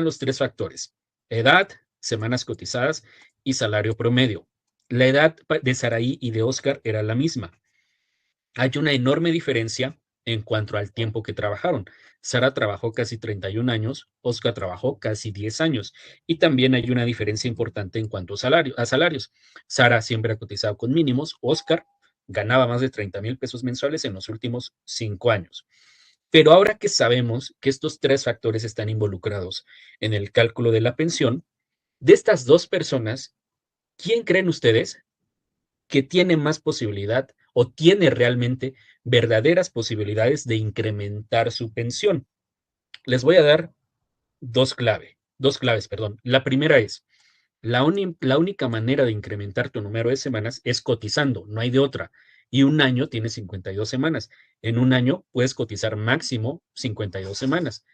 los tres factores: edad, semanas cotizadas y salario promedio. La edad de Saraí y de Oscar era la misma. Hay una enorme diferencia en cuanto al tiempo que trabajaron. Sara trabajó casi 31 años, Oscar trabajó casi 10 años. Y también hay una diferencia importante en cuanto a salarios. Sara siempre ha cotizado con mínimos, Oscar ganaba más de 30,000 pesos mensuales en los últimos 5 años. Pero ahora que sabemos que estos tres factores están involucrados en el cálculo de la pensión, de estas dos personas, ¿quién creen ustedes que tiene más posibilidad o tiene realmente verdaderas posibilidades de incrementar su pensión? Les voy a dar dos claves, perdón. La primera es, la única manera de incrementar tu número de semanas es cotizando, no hay de otra. Y un año tiene 52 semanas. En un año puedes cotizar máximo 52 semanas.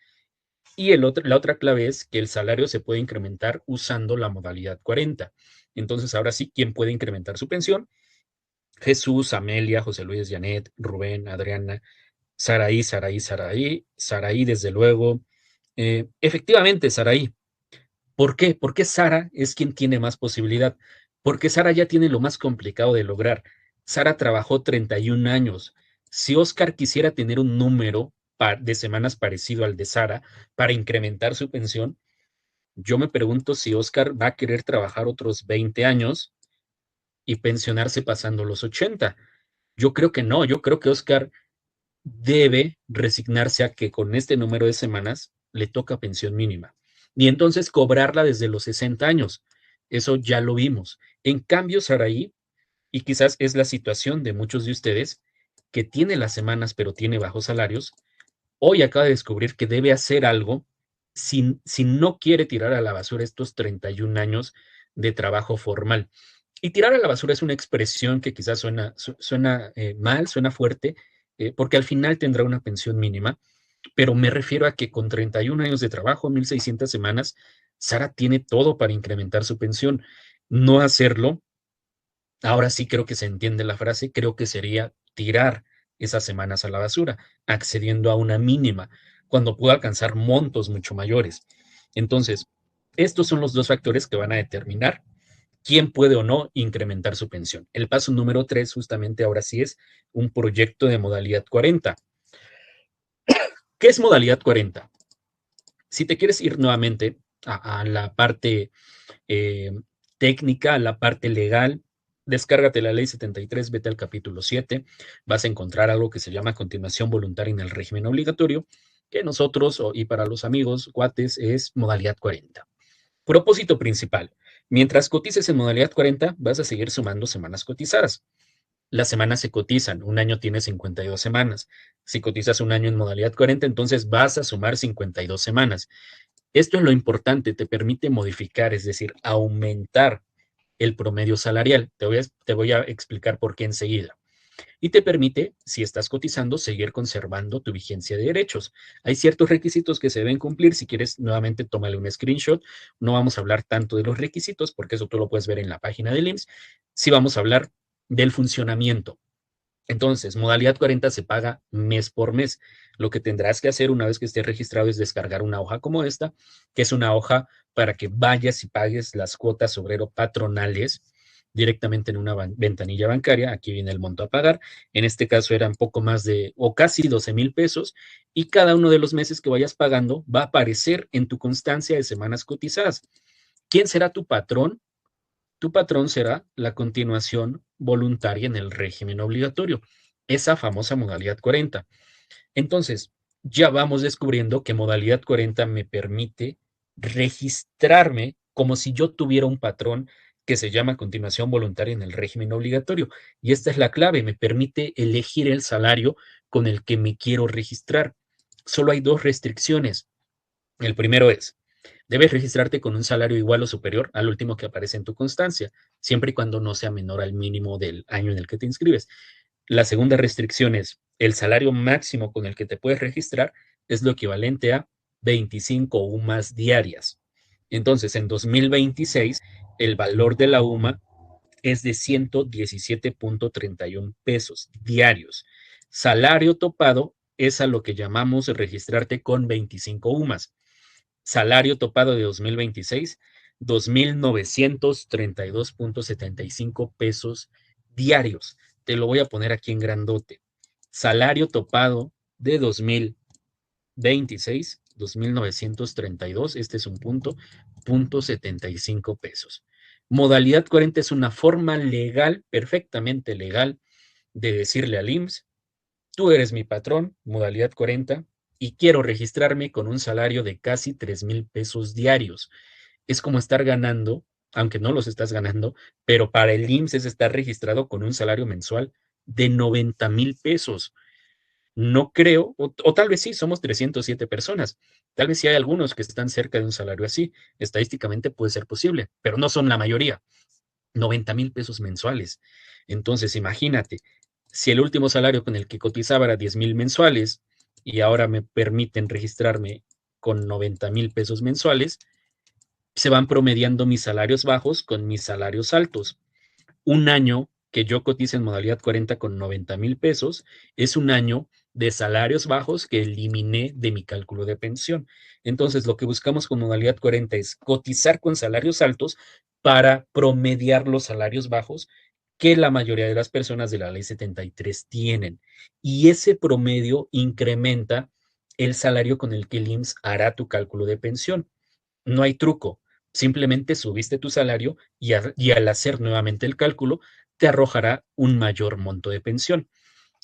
Y la otra clave es que el salario se puede incrementar usando la modalidad 40. Entonces, ahora sí, ¿quién puede incrementar su pensión? Jesús, Amelia, José Luis, Janet, Rubén, Adriana, Saraí, desde luego. Efectivamente, Saraí. ¿Por qué? Porque Sara es quien tiene más posibilidad. Porque Sara ya tiene lo más complicado de lograr. Sara trabajó 31 años. Si Oscar quisiera tener un número de semanas parecido al de Sara para incrementar su pensión, yo me pregunto si Oscar va a querer trabajar otros 20 años y pensionarse pasando los 80. Yo creo que no, yo creo que Oscar debe resignarse a que con este número de semanas le toca pensión mínima y entonces cobrarla desde los 60 años. Eso ya lo vimos. En cambio, Saraí, y quizás es la situación de muchos de ustedes, que tiene las semanas pero tiene bajos salarios, hoy acaba de descubrir que debe hacer algo si no quiere tirar a la basura estos 31 años de trabajo formal. Y tirar a la basura es una expresión que quizás suena mal, suena fuerte, porque al final tendrá una pensión mínima, pero me refiero a que con 31 años de trabajo, 1,600 semanas, Sara tiene todo para incrementar su pensión. No hacerlo, ahora sí creo que se entiende la frase, creo que sería tirar esas semanas a la basura, accediendo a una mínima, cuando pueda alcanzar montos mucho mayores. Entonces, estos son los dos factores que van a determinar quién puede o no incrementar su pensión. El paso número 3, justamente ahora sí, es un proyecto de modalidad 40. ¿Qué es modalidad 40? Si te quieres ir nuevamente a la parte eh, técnica, a la parte legal, descárgate la ley 73, vete al capítulo 7, vas a encontrar algo que se llama continuación voluntaria en el régimen obligatorio, que nosotros y para los amigos, cuates, es modalidad 40. Propósito principal: mientras cotices en modalidad 40, vas a seguir sumando semanas cotizadas. Las semanas se cotizan, un año tiene 52 semanas. Si cotizas un año en modalidad 40, entonces vas a sumar 52 semanas. Esto es lo importante, te permite modificar, es decir, aumentar el promedio salarial. Te voy a explicar por qué enseguida. Y te permite, si estás cotizando, seguir conservando tu vigencia de derechos. Hay ciertos requisitos que se deben cumplir. Si quieres, nuevamente, tómale un screenshot. No vamos a hablar tanto de los requisitos, porque eso tú lo puedes ver en la página del IMSS. Sí vamos a hablar del funcionamiento. Entonces, modalidad 40 se paga mes por mes. Lo que tendrás que hacer una vez que estés registrado es descargar una hoja como esta, que es una hoja para que vayas y pagues las cuotas obrero patronales directamente en una ventanilla bancaria. Aquí viene el monto a pagar. En este caso eran poco más de o casi 12,000 pesos, y cada uno de los meses que vayas pagando va a aparecer en tu constancia de semanas cotizadas. ¿Quién será tu patrón? Tu patrón será la continuación voluntaria en el régimen obligatorio, esa famosa modalidad 40. Entonces, ya vamos descubriendo que modalidad 40 me permite registrarme como si yo tuviera un patrón que se llama continuación voluntaria en el régimen obligatorio. Y esta es la clave, me permite elegir el salario con el que me quiero registrar. Solo hay dos restricciones. El primero es, debes registrarte con un salario igual o superior al último que aparece en tu constancia, siempre y cuando no sea menor al mínimo del año en el que te inscribes. La segunda restricción es, el salario máximo con el que te puedes registrar es lo equivalente a 25 UMAS diarias. Entonces, en 2026, el valor de la UMA es de 117.31 pesos diarios. Salario topado es a lo que llamamos registrarte con 25 UMAS. Salario topado de 2026, 2,932.75 pesos diarios. Te lo voy a poner aquí en grandote. Salario topado de 2026, 2,932, este es un punto 75 pesos. Modalidad 40 es una forma legal, perfectamente legal, de decirle al IMSS, tú eres mi patrón, modalidad 40, y quiero registrarme con un salario de casi 3,000 pesos diarios. Es como estar ganando, aunque no los estás ganando, pero para el IMSS es estar registrado con un salario mensual de 90,000 pesos. No creo, o tal vez sí, somos 307 personas. Tal vez sí hay algunos que están cerca de un salario así. Estadísticamente puede ser posible, pero no son la mayoría. 90,000 pesos mensuales. Entonces, imagínate, si el último salario con el que cotizaba era 10,000 mensuales y ahora me permiten registrarme con 90,000 pesos mensuales, se van promediando mis salarios bajos con mis salarios altos. Un año que yo cotice en modalidad 40 con 90,000 pesos es un año de salarios bajos que eliminé de mi cálculo de pensión. Entonces, lo que buscamos con modalidad 40 es cotizar con salarios altos para promediar los salarios bajos que la mayoría de las personas de la ley 73 tienen. Y ese promedio incrementa el salario con el que el IMSS hará tu cálculo de pensión. No hay truco, simplemente subiste tu salario y al hacer nuevamente el cálculo te arrojará un mayor monto de pensión.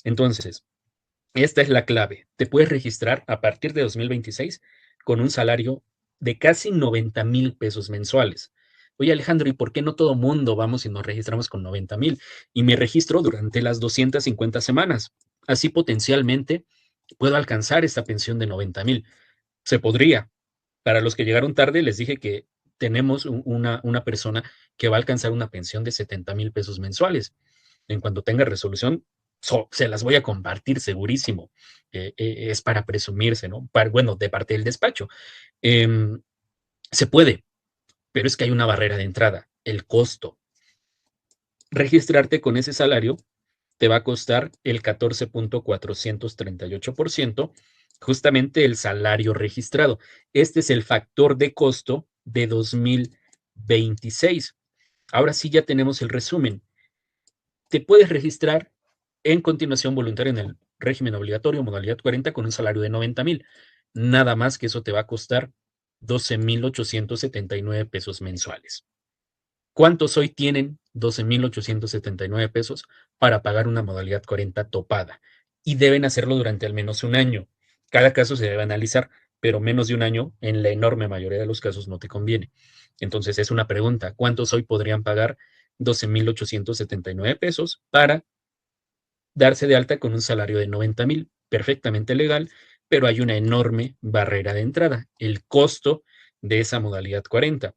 Entonces, esta es la clave. Te puedes registrar a partir de 2026 con un salario de casi 90,000 pesos mensuales. Oye, Alejandro, ¿y por qué no todo mundo vamos y nos registramos con 90,000? Y me registro durante las 250 semanas. Así potencialmente puedo alcanzar esta pensión de 90,000. Se podría. Para los que llegaron tarde, les dije que tenemos una persona que va a alcanzar una pensión de 70,000 pesos mensuales. En cuanto tenga resolución, se las voy a compartir segurísimo. Es para presumirse, ¿no? Bueno, de parte del despacho. Em, Se puede, pero es que hay una barrera de entrada, el costo. Registrarte con ese salario te va a costar el 14,438%, justamente el salario registrado. Este es el factor de costo de 2026. Ahora sí ya tenemos el resumen. Te puedes registrar en continuación voluntaria en el régimen obligatorio, modalidad 40, con un salario de 90,000. Nada más que eso te va a costar 12,879 pesos mensuales. ¿Cuántos hoy tienen 12,879 pesos para pagar una modalidad 40 topada? Y deben hacerlo durante al menos un año. Cada caso se debe analizar, pero menos de un año, en la enorme mayoría de los casos, no te conviene. Entonces es una pregunta, ¿cuántos hoy podrían pagar 12,879 pesos para darse de alta con un salario de 90,000? Perfectamente legal, pero hay una enorme barrera de entrada, el costo de esa modalidad 40.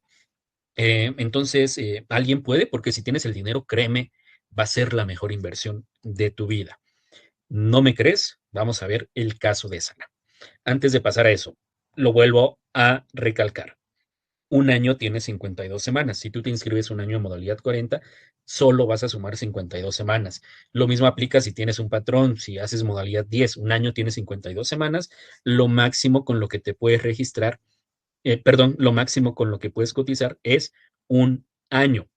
Entonces, alguien puede, porque si tienes el dinero, créeme, va a ser la mejor inversión de tu vida. ¿No me crees? Vamos a ver el caso de Sana. Antes de pasar a eso, lo vuelvo a recalcar. un año tiene 52 semanas. Si tú te inscribes un año en modalidad 40, solo vas a sumar 52 semanas. Lo mismo aplica si tienes un patrón, si haces modalidad 10, un año tiene 52 semanas, lo máximo con lo que te puedes registrar, perdón, lo máximo con lo que puedes cotizar es un año.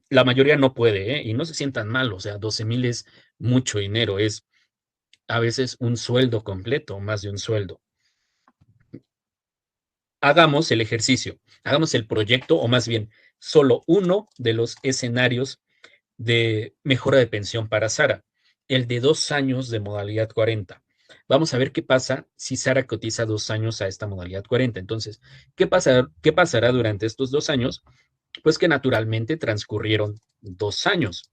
La mayoría no puede, ¿eh? Y no se sientan mal, o sea, 12,000 es mucho dinero, es a veces un sueldo completo, más de un sueldo. Hagamos el ejercicio, hagamos el proyecto, o más bien, solo uno de los escenarios de mejora de pensión para Sara, el de 2 años de modalidad 40. Vamos a ver qué pasa si Sara cotiza 2 años a esta modalidad 40. Entonces, ¿qué pasará durante estos 2 años? Pues que naturalmente transcurrieron 2 años.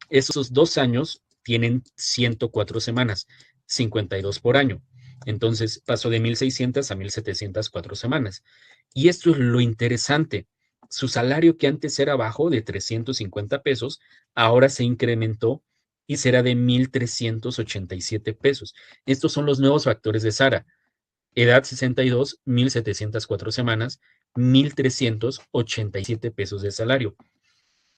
Esos 2 años tienen 104 semanas, 52 por año. Entonces pasó de 1,600 a 1,704 semanas. Y esto es lo interesante. Su salario, que antes era bajo de 350 pesos, ahora se incrementó y será de 1,387 pesos. Estos son los nuevos factores de Sara. Edad 62, 1,704 semanas, 1,387 pesos de salario.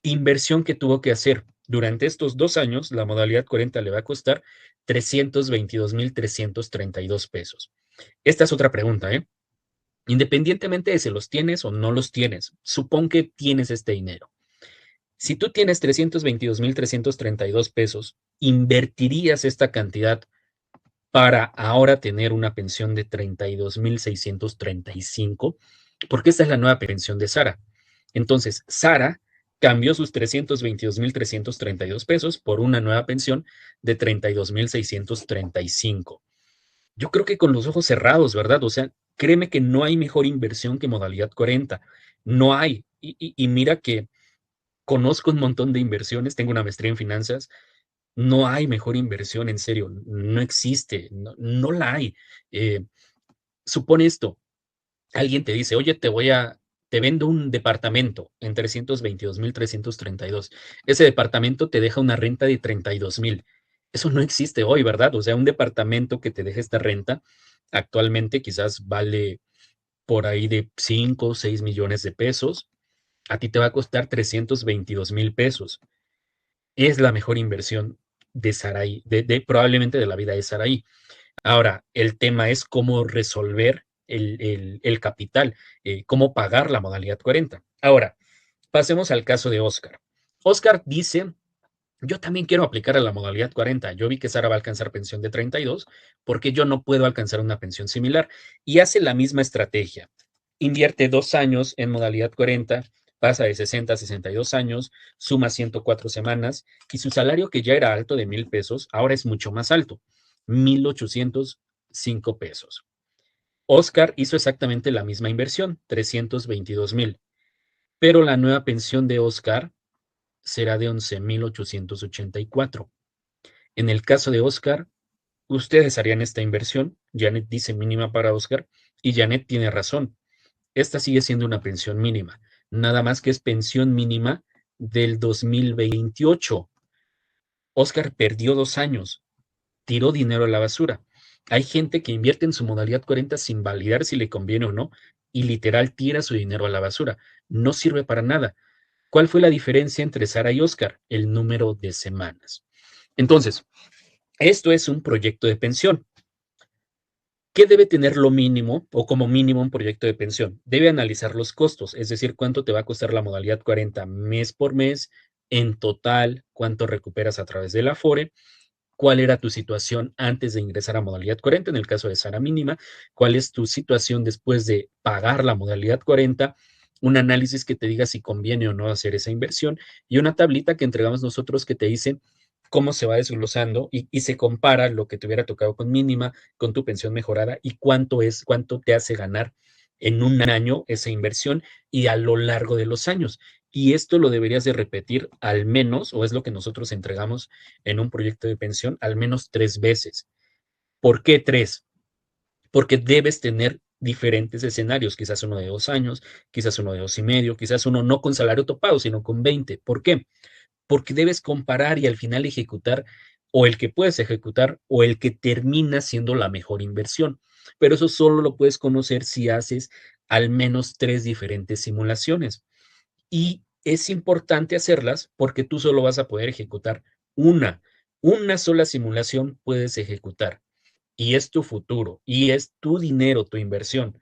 Inversión que tuvo que hacer durante estos 2 años, la modalidad 40 le va a costar 322,332 pesos. Esta es otra pregunta, ¿eh? Independientemente de si los tienes o no los tienes, supón que tienes este dinero. Si tú tienes 322,332 pesos, ¿invertirías esta cantidad para ahora tener una pensión de 32,635? Porque esta es la nueva pensión de Sara. Entonces, Sara cambió sus 322,332 pesos por una nueva pensión de 32,635. Yo creo que con los ojos cerrados, ¿verdad? O sea, créeme que no hay mejor inversión que modalidad 40. No hay. Y mira que conozco un montón de inversiones, tengo una maestría en finanzas. No hay mejor inversión, en serio, no existe, no, no la hay. Eh, Supone esto, alguien te dice, oye, te vendo un departamento en 322,332. Ese departamento te deja una renta de 32,000. Eso no existe hoy, ¿verdad? O sea, un departamento que te deje esta renta actualmente quizás vale por ahí de 5 o 6 millones de pesos. A ti te va a costar 322,000 pesos. Es la mejor inversión de Saraí, probablemente de la vida de Saraí. Ahora, el tema es cómo resolver el capital, cómo pagar la modalidad 40. Ahora, pasemos al caso de Oscar. Oscar dice, yo también quiero aplicar a la modalidad 40. Yo vi que Sara va a alcanzar pensión de 32, porque yo no puedo alcanzar una pensión similar. Y hace la misma estrategia. Invierte 2 años en modalidad 40, pasa de 60 a 62 años, suma 104 semanas y su salario, que ya era alto de 1,000 pesos, ahora es mucho más alto, 1,805 pesos. Oscar hizo exactamente la misma inversión, 322,000, pero la nueva pensión de Oscar será de 11,884. En el caso de Oscar, ustedes harían esta inversión. Janet dice mínima para Oscar y Janet tiene razón. Esta sigue siendo una pensión mínima, nada más que es pensión mínima del 2028. Oscar perdió 2 años, tiró dinero a la basura. Hay gente que invierte en su modalidad 40 sin validar si le conviene o no y literal tira su dinero a la basura. No sirve para nada. ¿Cuál fue la diferencia entre Sara y Oscar? El número de semanas. Entonces, esto es un proyecto de pensión. ¿Qué debe tener lo mínimo o como mínimo un proyecto de pensión? Debe analizar los costos, es decir, cuánto te va a costar la modalidad 40 mes por mes, en total, cuánto recuperas a través del Afore, cuál era tu situación antes de ingresar a modalidad 40, en el caso de Sara mínima, cuál es tu situación después de pagar la modalidad 40, un análisis que te diga si conviene o no hacer esa inversión y una tablita que entregamos nosotros que te dice cómo se va desglosando y se compara lo que te hubiera tocado con mínima, con tu pensión mejorada y cuánto te hace ganar en un año esa inversión y a lo largo de los años. Y esto lo deberías de repetir al menos, o es lo que nosotros entregamos en un proyecto de pensión, al menos 3 veces. ¿Por qué 3? Porque debes tener diferentes escenarios, quizás uno de 2 años, quizás uno de 2 y medio, quizás uno no con salario topado, sino con 20. ¿Por qué? Porque debes comparar y al final ejecutar o el que puedes ejecutar o el que termina siendo la mejor inversión. Pero eso solo lo puedes conocer si haces al menos 3 diferentes simulaciones. Y es importante hacerlas porque tú solo vas a poder ejecutar una. Una sola simulación puedes ejecutar y es tu futuro y es tu dinero, tu inversión.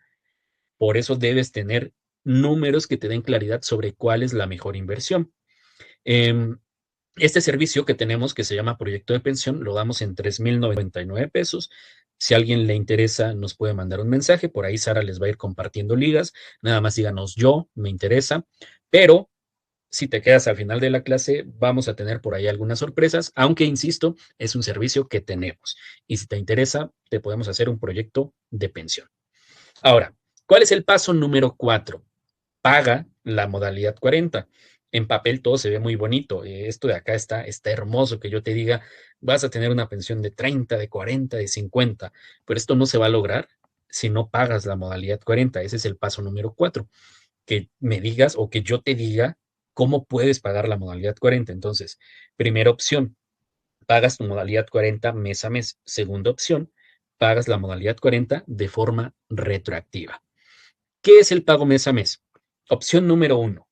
Por eso debes tener números que te den claridad sobre cuál es la mejor inversión. Em, este servicio que tenemos, que se llama Proyecto de Pensión, lo damos en 3,099 pesos. Si a alguien le interesa, nos puede mandar un mensaje. Por ahí Sara les va a ir compartiendo ligas. Nada más díganos yo, me interesa. Pero si te quedas al final de la clase, vamos a tener por ahí algunas sorpresas, aunque insisto, es un servicio que tenemos. Y si te interesa, te podemos hacer un proyecto de pensión. Ahora, ¿cuál es el paso número 4? Paga la modalidad 40. En papel todo se ve muy bonito. Esto de acá está hermoso que yo te diga, vas a tener una pensión de 30, de 40, de 50, pero esto no se va a lograr si no pagas la modalidad 40. Ese es el paso número 4, que me digas o que yo te diga cómo puedes pagar la modalidad 40. Entonces, primera opción, pagas tu modalidad 40 mes a mes. Segunda opción, pagas la modalidad 40 de forma retroactiva. ¿Qué es el pago mes a mes? Opción número 1,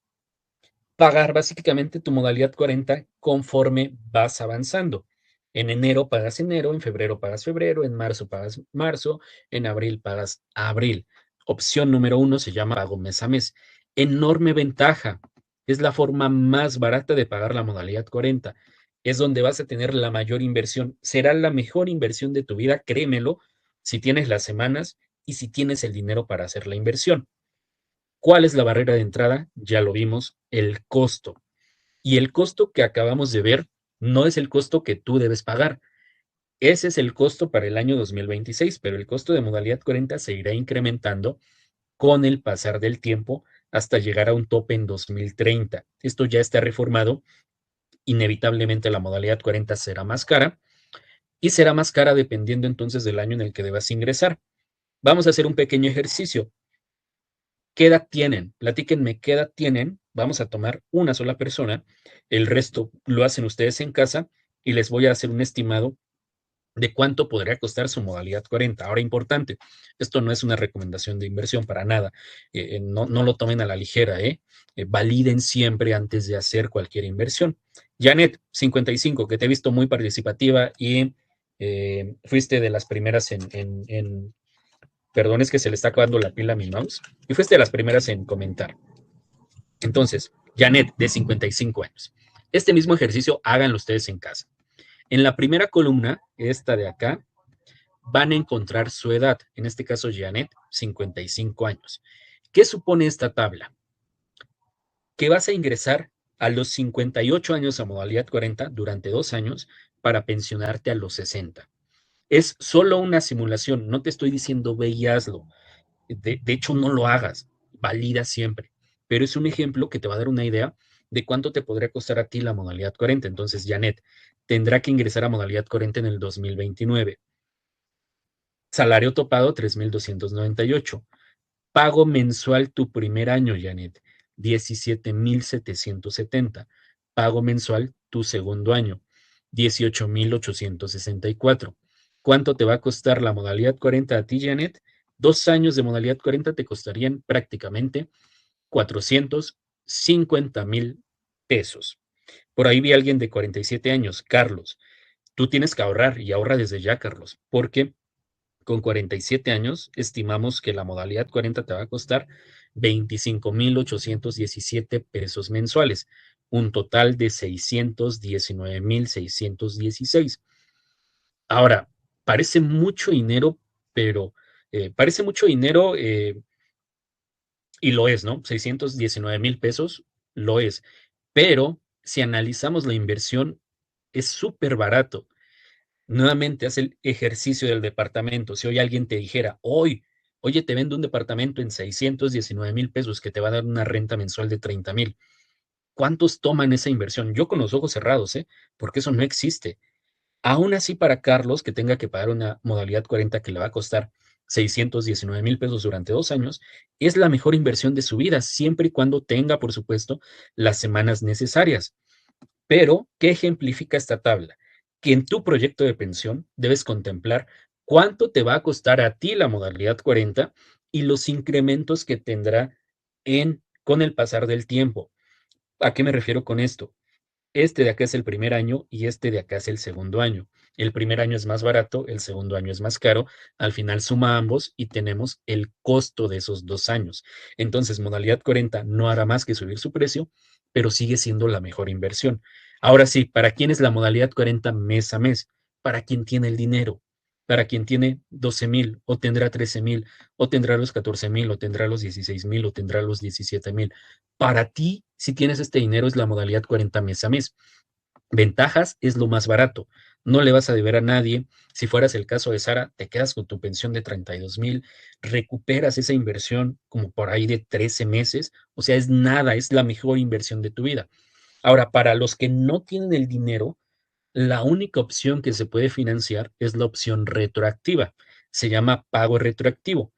pagar básicamente tu modalidad 40 conforme vas avanzando. En enero pagas enero, en febrero pagas febrero, en marzo pagas marzo, en abril pagas abril. Opción número 1 se llama pago mes a mes. Enorme ventaja. Es la forma más barata de pagar la modalidad 40. Es donde vas a tener la mayor inversión. Será la mejor inversión de tu vida, créemelo, si tienes las semanas y si tienes el dinero para hacer la inversión. ¿Cuál es la barrera de entrada? Ya lo vimos, el costo. Y el costo que acabamos de ver no es el costo que tú debes pagar. Ese es el costo para el año 2026, pero el costo de modalidad 40 se irá incrementando con el pasar del tiempo hasta llegar a un tope en 2030. Esto ya está reformado. Inevitablemente la modalidad 40 será más cara y será más cara dependiendo entonces del año en el que debas ingresar. Vamos a hacer un pequeño ejercicio. ¿Qué edad tienen? Platíquenme qué edad tienen. Vamos a tomar una sola persona. El resto lo hacen ustedes en casa y les voy a hacer un estimado de cuánto podría costar su modalidad 40. Ahora, importante, esto no es una recomendación de inversión para nada. No lo tomen a la ligera, ¿eh? Validen siempre antes de hacer cualquier inversión. Janet, 55, que te he visto muy participativa y fuiste de las primeras perdón, es que se le está acabando la pila a mi mouse. Y fuiste de las primeras en comentar. Entonces, Janet, de 55 años. Este mismo ejercicio háganlo ustedes en casa. En la primera columna, esta de acá, van a encontrar su edad. En este caso, Janet, 55 años. ¿Qué supone esta tabla? Que vas a ingresar a los 58 años a modalidad 40 durante 2 años para pensionarte a los 60. Es solo una simulación, no te estoy diciendo ve y hazlo. De hecho, no lo hagas, valida siempre. Pero es un ejemplo que te va a dar una idea de cuánto te podría costar a ti la modalidad 40. Entonces, Janet tendrá que ingresar a modalidad 40 en el 2029. Salario topado 3,298. Pago mensual tu primer año, Janet, 17,770. Pago mensual tu segundo año, 18,864. ¿Cuánto te va a costar la modalidad 40 a ti, Janet? 2 años de modalidad 40 te costarían prácticamente 450,000 pesos. Por ahí vi a alguien de 47 años, Carlos. Tú tienes que ahorrar y ahorra desde ya, Carlos, porque con 47 años, estimamos que la modalidad 40 te va a costar 25,817 pesos mensuales, un total de 619,616. Ahora, parece mucho dinero, pero parece mucho dinero y lo es, ¿no? 619,000 pesos lo es, pero si analizamos la inversión, es súper barato. Nuevamente, haz el ejercicio del departamento. Si hoy alguien te dijera, oye, te vendo un departamento en 619,000 pesos que te va a dar una renta mensual de 30,000. ¿Cuántos toman esa inversión? Yo con los ojos cerrados, ¿eh? Porque eso no existe. Aún así, para Carlos, que tenga que pagar una modalidad 40 que le va a costar 619,000 pesos durante 2 años, es la mejor inversión de su vida, siempre y cuando tenga, por supuesto, las semanas necesarias. Pero, ¿qué ejemplifica esta tabla? Que en tu proyecto de pensión debes contemplar cuánto te va a costar a ti la modalidad 40 y los incrementos que tendrá con el pasar del tiempo. ¿A qué me refiero con esto? Este de acá es el primer año y este de acá es el segundo año. El primer año es más barato, el segundo año es más caro. Al final suma ambos y tenemos el costo de esos 2 años. Entonces, modalidad 40 no hará más que subir su precio, pero sigue siendo la mejor inversión. Ahora sí, ¿para quién es la modalidad 40 mes a mes? Para quien tiene el dinero, para quien tiene 12,000 o tendrá 13,000 o tendrá los 14,000 o tendrá los 16,000 o tendrá los 17,000. Para ti, si tienes este dinero, es la modalidad 40 mes a mes. Ventajas es lo más barato. No le vas a deber a nadie. Si fueras el caso de Sara, te quedas con tu pensión de 32,000, recuperas esa inversión como por ahí de 13 meses. O sea, es nada, es la mejor inversión de tu vida. Ahora, para los que no tienen el dinero, la única opción que se puede financiar es la opción retroactiva. Se llama pago retroactivo.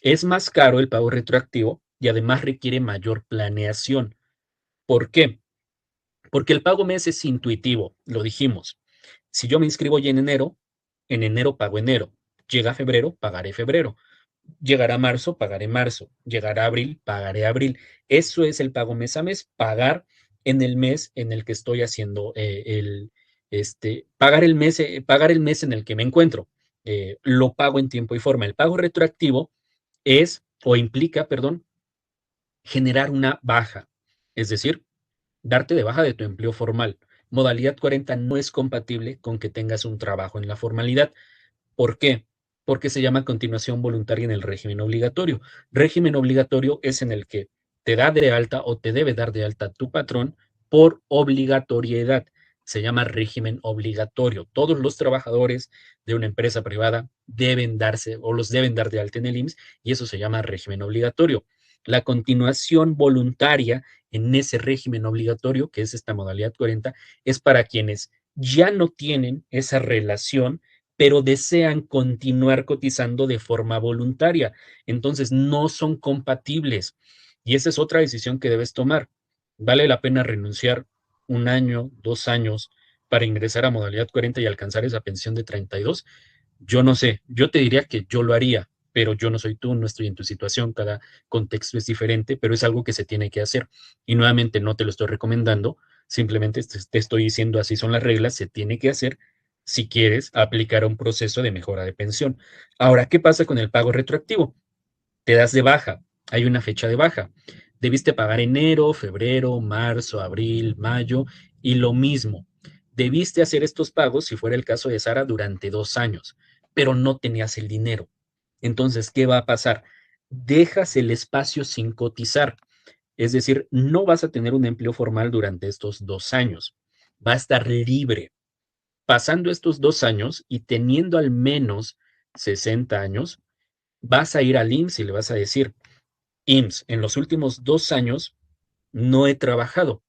Es más caro el pago retroactivo y además requiere mayor planeación. ¿Por qué? Porque el pago mes es intuitivo, lo dijimos. Si yo me inscribo hoy en enero pago enero. Llega febrero, pagaré febrero. Llegará marzo, pagaré marzo. Llegará abril, pagaré abril. Eso es el pago mes a mes, pagar en el mes en el que estoy haciendo pagar el mes en el que me encuentro. Lo pago en tiempo y forma. El pago retroactivo es o implica, perdón, generar una baja, es decir, darte de baja de tu empleo formal. Modalidad 40 no es compatible con que tengas un trabajo en la formalidad. ¿Por qué? Porque se llama continuación voluntaria en el régimen obligatorio. Régimen obligatorio es en el que te da de alta o te debe dar de alta tu patrón por obligatoriedad. Se llama régimen obligatorio. Todos los trabajadores de una empresa privada deben darse o los deben dar de alta en el IMSS y eso se llama régimen obligatorio. La continuación voluntaria en ese régimen obligatorio, que es esta modalidad 40, es para quienes ya no tienen esa relación pero desean continuar cotizando de forma voluntaria. Entonces, no son compatibles. Y esa es otra decisión que debes tomar. ¿Vale la pena renunciar 1 año, 2 años para ingresar a modalidad 40 y alcanzar esa pensión de 32? Yo no sé, yo te diría que yo lo haría, pero yo no soy tú, no estoy en tu situación, cada contexto es diferente, pero es algo que se tiene que hacer. Y nuevamente no te lo estoy recomendando, simplemente te estoy diciendo así son las reglas, se tiene que hacer si quieres aplicar un proceso de mejora de pensión. Ahora, ¿qué pasa con el pago retroactivo? Te das de baja, hay una fecha de baja. Debiste pagar enero, febrero, marzo, abril, mayo y lo mismo. Debiste hacer estos pagos, si fuera el caso de Sara, durante 2 años, pero no tenías el dinero. Entonces, ¿qué va a pasar? Dejas el espacio sin cotizar, es decir, no vas a tener un empleo formal durante estos 2 años. Va a estar libre. Pasando estos 2 años y teniendo al menos 60 años, vas a ir al IMSS y le vas a decir, IMSS, en los últimos 2 años no he trabajado.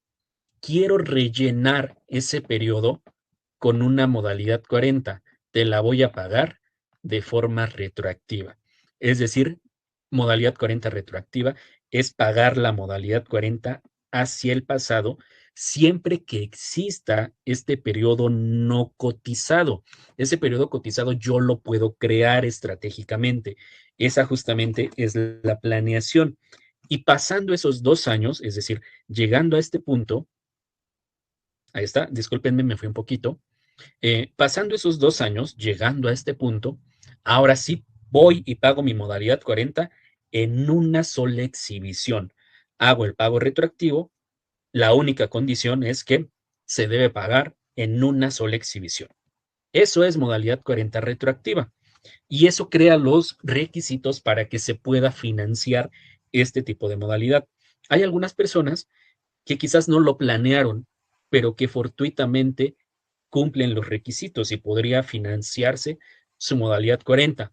Quiero rellenar ese periodo con una modalidad 40. Te la voy a pagar de forma retroactiva. Es decir, modalidad 40 retroactiva es pagar la modalidad 40 hacia el pasado siempre que exista este periodo no cotizado. Ese periodo cotizado yo lo puedo crear estratégicamente. Esa justamente es la planeación. Y pasando esos 2 años, es decir, llegando a este punto, ahí está, discúlpenme, me fui un poquito. Pasando esos 2 años, llegando a este punto, ahora sí voy y pago mi modalidad 40 en una sola exhibición. Hago el pago retroactivo. La única condición es que se debe pagar en una sola exhibición. Eso es modalidad 40 retroactiva. Y eso crea los requisitos para que se pueda financiar este tipo de modalidad. Hay algunas personas que quizás no lo planearon, pero que fortuitamente cumplen los requisitos y podría financiarse su modalidad 40.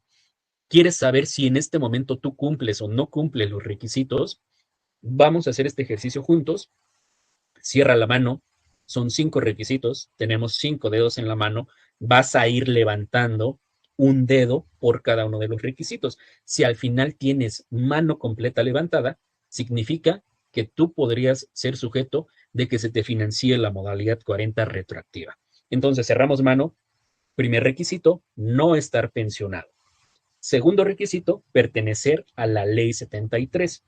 ¿Quieres saber si en este momento tú cumples o no cumples los requisitos? Vamos a hacer este ejercicio juntos. Cierra la mano. Son 5 requisitos. Tenemos 5 dedos en la mano. Vas a ir levantando un dedo por cada uno de los requisitos. Si al final tienes mano completa levantada, significa que tú podrías ser sujeto de que se te financie la modalidad 40 retroactiva. Entonces, cerramos mano. Primer requisito, no estar pensionado. Segundo requisito, pertenecer a la ley 73.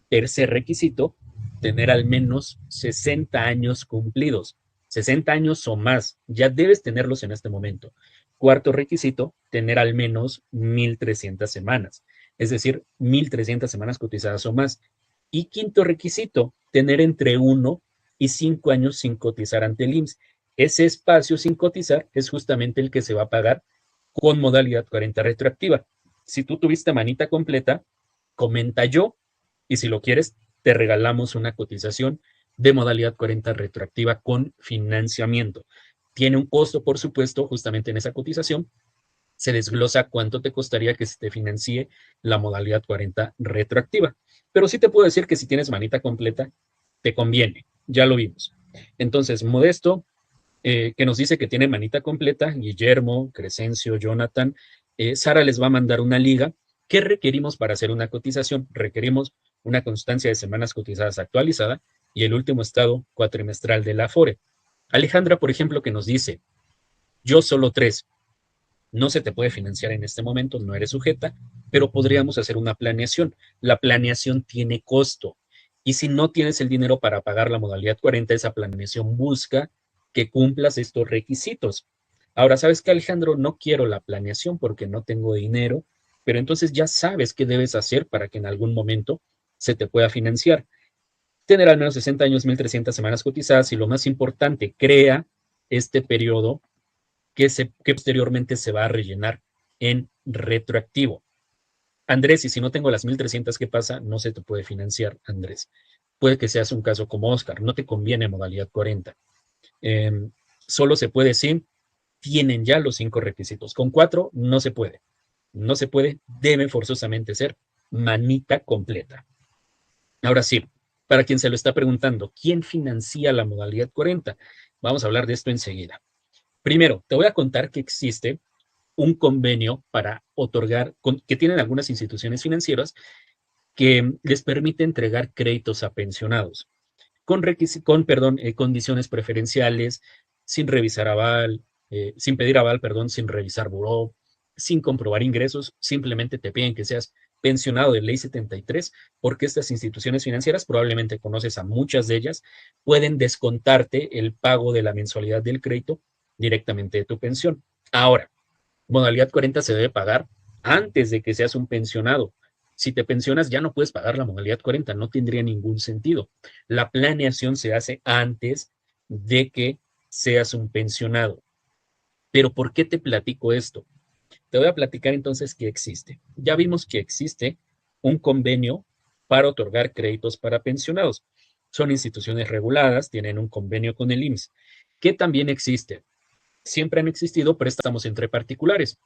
Tercer requisito, tener al menos 60 años cumplidos. 60 años o más, ya debes tenerlos en este momento. Cuarto requisito, tener al menos 1,300 semanas, es decir, 1,300 semanas cotizadas o más. Y quinto requisito, tener entre 1 y 5 años sin cotizar ante el IMSS. Ese espacio sin cotizar es justamente el que se va a pagar con modalidad 40 retroactiva. Si tú tuviste manita completa, comenta yo, y si lo quieres, te regalamos una cotización de modalidad 40 retroactiva con financiamiento. Tiene un costo, por supuesto, justamente en esa cotización. Se desglosa cuánto te costaría que se te financie la modalidad 40 retroactiva. Pero sí te puedo decir que si tienes manita completa, te conviene. Ya lo vimos. Entonces, Modesto, que nos dice que tiene manita completa, Guillermo, Crescencio, Jonathan, Sara les va a mandar una liga. ¿Qué requerimos para hacer una cotización? Requerimos una constancia de semanas cotizadas actualizada y el último estado cuatrimestral de la AFORE. Alejandra, por ejemplo, que nos dice, yo solo 3, no se te puede financiar en este momento, no eres sujeta, pero podríamos hacer una planeación. La planeación tiene costo. Y si no tienes el dinero para pagar la modalidad 40, esa planeación busca que cumplas estos requisitos. Ahora, ¿sabes qué, Alejandro? No quiero la planeación porque no tengo dinero, pero entonces ya sabes qué debes hacer para que en algún momento se te pueda financiar. Tener al menos 60 años, 1,300 semanas cotizadas y lo más importante, crea este periodo que posteriormente se va a rellenar en retroactivo. Andrés, y si no tengo las 1,300, ¿qué pasa? No se te puede financiar, Andrés. Puede que seas un caso como Oscar, no te conviene modalidad 40. Eh, Solo se puede si tienen ya los 5 requisitos. Con 4 no se puede. No se puede, debe forzosamente ser manita completa. Ahora sí, para quien se lo está preguntando, ¿quién financia la modalidad 40? Vamos a hablar de esto enseguida. Primero, te voy a contar que existe un convenio para otorgar, que tienen algunas instituciones financieras que les permite entregar créditos a pensionados con condiciones preferenciales, sin revisar aval, sin pedir aval, perdón, sin revisar buró, sin comprobar ingresos, simplemente te piden que seas pensionado de ley 73, porque estas instituciones financieras, probablemente conoces a muchas de ellas, pueden descontarte el pago de la mensualidad del crédito directamente de tu pensión. Ahora, modalidad 40 se debe pagar antes de que seas un pensionado. Si te pensionas ya no puedes pagar la modalidad 40, no tendría ningún sentido. La planeación se hace antes de que seas un pensionado. Pero ¿por qué te platico esto? Te voy a platicar entonces que existe. Ya vimos que existe un convenio para otorgar créditos para pensionados. Son instituciones reguladas, tienen un convenio con el IMSS. ¿Qué también existe? Siempre han existido préstamos entre particulares.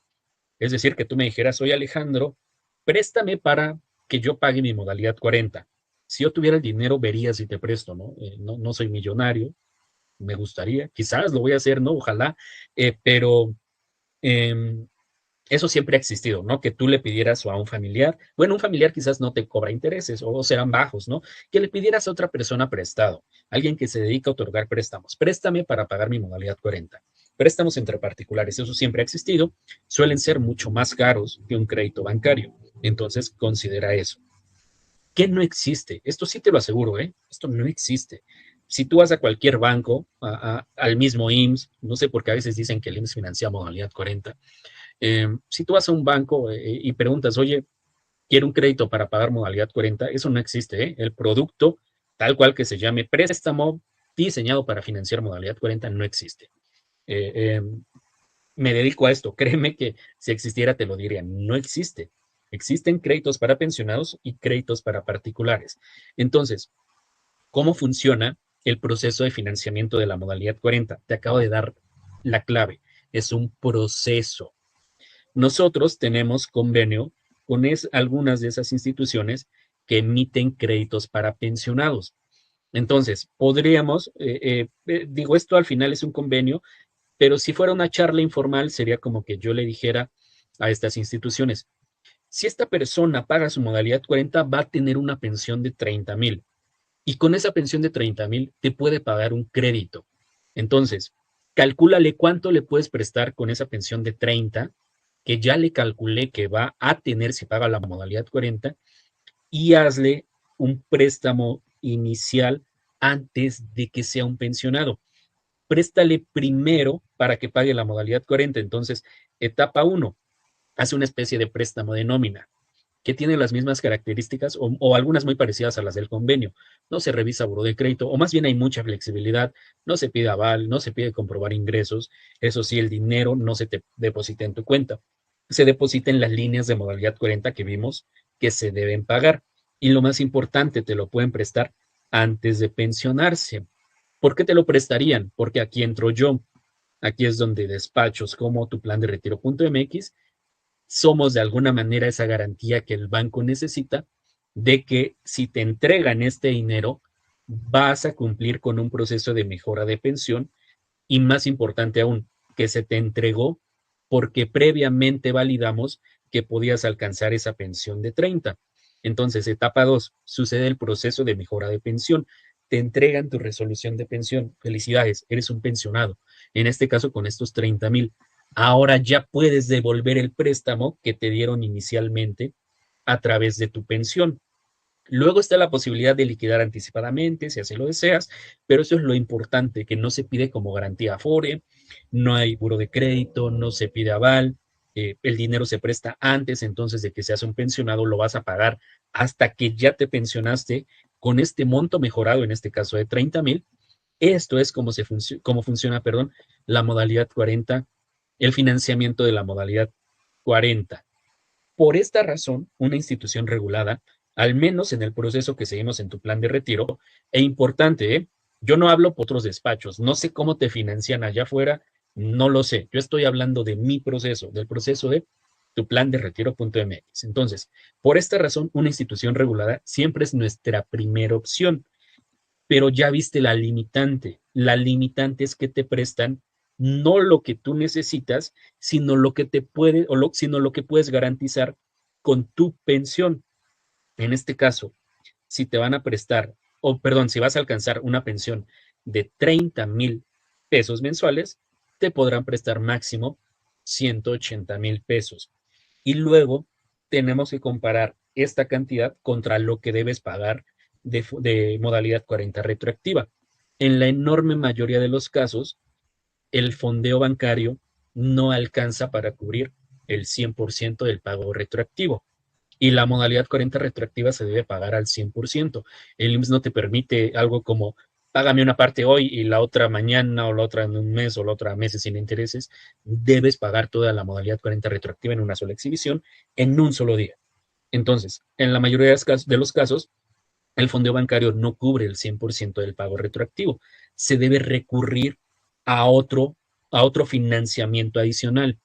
Es decir, que tú me dijeras, oye Alejandro, préstame para que yo pague mi modalidad 40. Si yo tuviera el dinero, vería si te presto, ¿no? No soy millonario, me gustaría, quizás lo voy a hacer, ¿no? Ojalá, pero eh, eso siempre ha existido, ¿no? Que tú le pidieras a un familiar, bueno, un familiar quizás no te cobra intereses o serán bajos, ¿no? Que le pidieras a otra persona prestado, alguien que se dedica a otorgar préstamos. Préstame para pagar mi modalidad 40. Préstamos entre particulares, eso siempre ha existido, suelen ser mucho más caros que un crédito bancario. Entonces, considera eso. ¿Qué no existe? Esto sí te lo aseguro, ¿eh? Esto no existe. Si tú vas a cualquier banco, al mismo IMSS, no sé por qué a veces dicen que el IMSS financia modalidad 40, si tú vas a un banco y preguntas, oye, quiero un crédito para pagar modalidad 40, eso no existe. ¿Eh? El producto, tal cual que se llame préstamo diseñado para financiar modalidad 40, no existe. Eh, eh, Me dedico a esto. Créeme que si existiera te lo diría. No existe. Existen créditos para pensionados y créditos para particulares. Entonces, ¿cómo funciona el proceso de financiamiento de la modalidad 40? Te acabo de dar la clave. Es un proceso. Nosotros tenemos convenio con algunas de esas instituciones que emiten créditos para pensionados. Entonces, podríamos, digo, esto al final es un convenio, pero si fuera una charla informal, sería como que yo le dijera a estas instituciones, si esta persona paga su modalidad 40, va a tener una pensión de 30,000 y con esa pensión de 30,000 te puede pagar un crédito. Entonces, calcúlale cuánto le puedes prestar con esa pensión de 30 que ya le calculé que va a tener si paga la modalidad 40 y hazle un préstamo inicial antes de que sea un pensionado. Préstale primero para que pague la modalidad 40. Entonces, etapa 1, hace una especie de préstamo de nómina que tiene las mismas características o algunas muy parecidas a las del convenio. No se revisa buró de crédito, o más bien hay mucha flexibilidad, no se pide aval, no se pide comprobar ingresos, eso sí, el dinero no se te deposita en tu cuenta, se deposita en las líneas de modalidad 40 que vimos que se deben pagar. Y lo más importante, te lo pueden prestar antes de pensionarse. ¿Por qué te lo prestarían? Porque aquí entro yo. Aquí es donde despachos como tu plan de retiro.mx somos de alguna manera esa garantía que el banco necesita de que si te entregan este dinero, vas a cumplir con un proceso de mejora de pensión y más importante aún, que se te entregó porque previamente validamos que podías alcanzar esa pensión de 30. Entonces, etapa 2, sucede el proceso de mejora de pensión. Te entregan tu resolución de pensión. Felicidades, eres un pensionado. En este caso, con estos 30,000. Ahora ya puedes devolver el préstamo que te dieron inicialmente a través de tu pensión. Luego está la posibilidad de liquidar anticipadamente, si así lo deseas, pero eso es lo importante, que no se pide como garantía Afore, no hay buro de crédito, no se pide aval, el dinero se presta antes, entonces de que seas un pensionado lo vas a pagar hasta que ya te pensionaste con este monto mejorado, en este caso de 30,000. Esto es como funciona, perdón, la modalidad 40, el financiamiento de la modalidad 40. Por esta razón, una institución regulada, al menos en el proceso que seguimos en tu plan de retiro, e importante, ¿eh? Yo no hablo por otros despachos, no sé cómo te financian allá afuera, no lo sé. Yo estoy hablando de mi proceso, del proceso de tu plan de retiro.mx. Entonces, por esta razón, una institución regulada siempre es nuestra primera opción, pero ya viste la limitante. La limitante es que te prestan no lo que tú necesitas, sino lo que te puede, sino lo que puedes garantizar con tu pensión. En este caso, si te van a prestar, o perdón, si vas a alcanzar una pensión de 30,000 pesos mensuales, te podrán prestar máximo 180,000 pesos. Y luego tenemos que comparar esta cantidad contra lo que debes pagar de modalidad 40 retroactiva. En la enorme mayoría de los casos, el fondeo bancario no alcanza para cubrir el 100% del pago retroactivo. Y la modalidad 40 retroactiva se debe pagar al 100%. El IMSS no te permite algo como págame una parte hoy y la otra mañana o la otra en un mes o la otra meses sin intereses. Debes pagar toda la modalidad 40 retroactiva en una sola exhibición en un solo día. Entonces, en la mayoría de los casos, el fondeo bancario no cubre el 100% del pago retroactivo. Se debe recurrir a otro, a otro financiamiento adicional.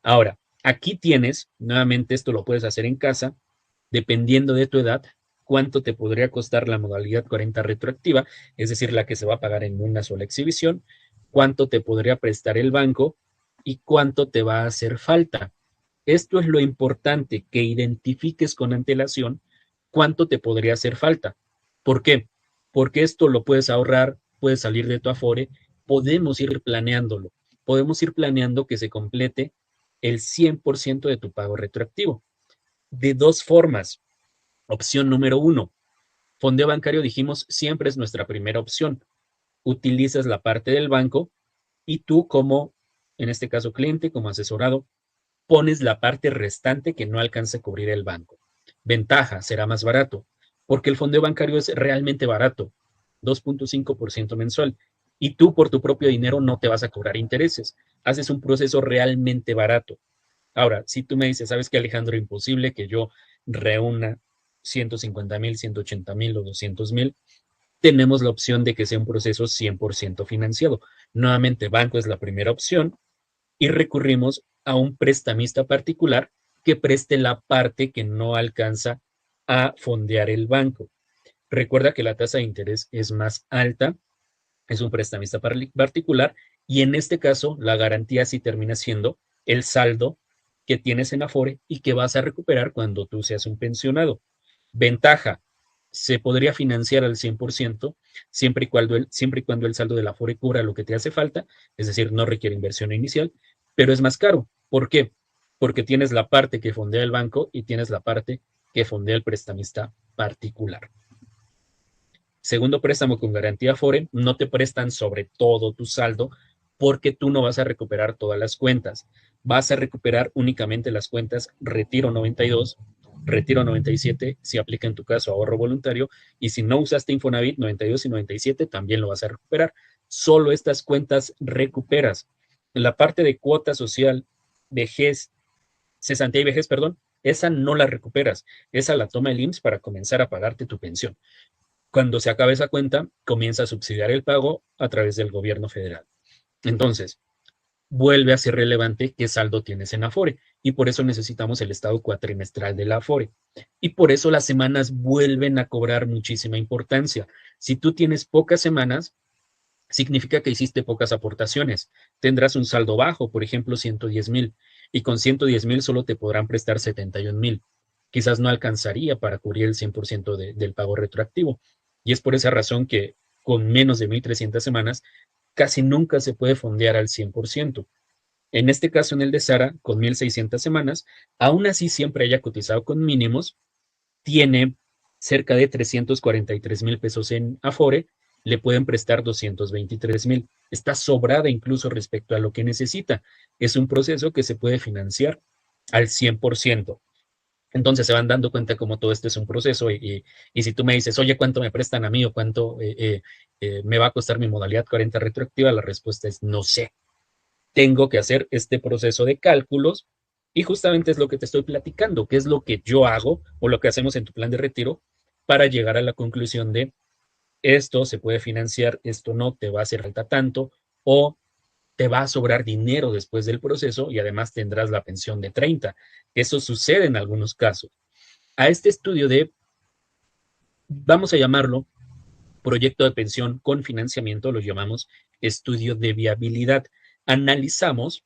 Ahora, aquí tienes, nuevamente esto lo puedes hacer en casa, dependiendo de tu edad, cuánto te podría costar la modalidad 40 retroactiva, es decir, la que se va a pagar en una sola exhibición, cuánto te podría prestar el banco y cuánto te va a hacer falta. Esto es lo importante, que identifiques con antelación cuánto te podría hacer falta. ¿Por qué? Porque esto lo puedes ahorrar, puedes salir de tu Afore, podemos ir planeándolo, podemos ir planeando que se complete el 100% de tu pago retroactivo. De dos formas. Opción número uno, fondeo bancario, dijimos, siempre es nuestra primera opción. Utilizas la parte del banco y tú como, en este caso cliente, como asesorado, pones la parte restante que no alcanza a cubrir el banco. Ventaja, será más barato, porque el fondeo bancario es realmente barato, 2.5% mensual, y tú por tu propio dinero no te vas a cobrar intereses. Haces un proceso realmente barato. Ahora, si tú me dices, ¿sabes qué, Alejandro? Imposible que yo reúna 150,000, 180,000 o 200,000. Tenemos la opción de que sea un proceso 100% financiado. Nuevamente, banco es la primera opción y recurrimos a un prestamista particular que preste la parte que no alcanza a fondear el banco. Recuerda que la tasa de interés es más alta, es un prestamista particular y en este caso la garantía sí termina siendo el saldo que tienes en Afore y que vas a recuperar cuando tú seas un pensionado. Ventaja, se podría financiar al 100% siempre y cuando el saldo de la Afore cubra lo que te hace falta, es decir, no requiere inversión inicial, pero es más caro. ¿Por qué? porque tienes la parte que fondea el banco y tienes la parte que fondea el prestamista particular. Segundo préstamo con garantía Afore, no te prestan sobre todo tu saldo porque tú no vas a recuperar todas las cuentas. Vas a recuperar únicamente las cuentas Retiro 92, Retiro 97, si aplica en tu caso ahorro voluntario, y si no usaste Infonavit 92 y 97, también lo vas a recuperar. Solo estas cuentas recuperas. En la parte de cuota social, vejez, cesantía y vejez, perdón, esa no la recuperas. Esa la toma el IMSS para comenzar a pagarte tu pensión. Cuando se acabe esa cuenta, comienza a subsidiar el pago a través del gobierno federal. Entonces, vuelve a ser relevante qué saldo tienes en Afore y por eso necesitamos el estado cuatrimestral de la Afore. Y por eso las semanas vuelven a cobrar muchísima importancia. Si tú tienes pocas semanas, significa que hiciste pocas aportaciones. Tendrás un saldo bajo, por ejemplo, 110,000, y con 110,000 solo te podrán prestar 71,000. Quizás no alcanzaría para cubrir el 100% del pago retroactivo. Y es por esa razón que con menos de 1,300 semanas casi nunca se puede fondear al 100%. En este caso, en el de Sara, con 1,600 semanas, aún así siempre haya cotizado con mínimos, tiene cerca de 343,000 pesos en Afore, le pueden prestar 223,000. Está sobrada incluso respecto a lo que necesita. Es un proceso que se puede financiar al 100%. Entonces se van dando cuenta como todo esto es un proceso y si tú me dices, oye, ¿cuánto me prestan a mí o cuánto me va a costar mi modalidad 40 retroactiva? La respuesta es no sé. Tengo que hacer este proceso de cálculos y justamente es lo que te estoy platicando, que es lo que yo hago o lo que hacemos en tu plan de retiro para llegar a la conclusión de esto se puede financiar, esto no, te va a hacer falta tanto o te va a sobrar dinero después del proceso y además tendrás la pensión de 30. Eso sucede en algunos casos. A este estudio de, vamos a llamarlo, proyecto de pensión con financiamiento, lo llamamos estudio de viabilidad. Analizamos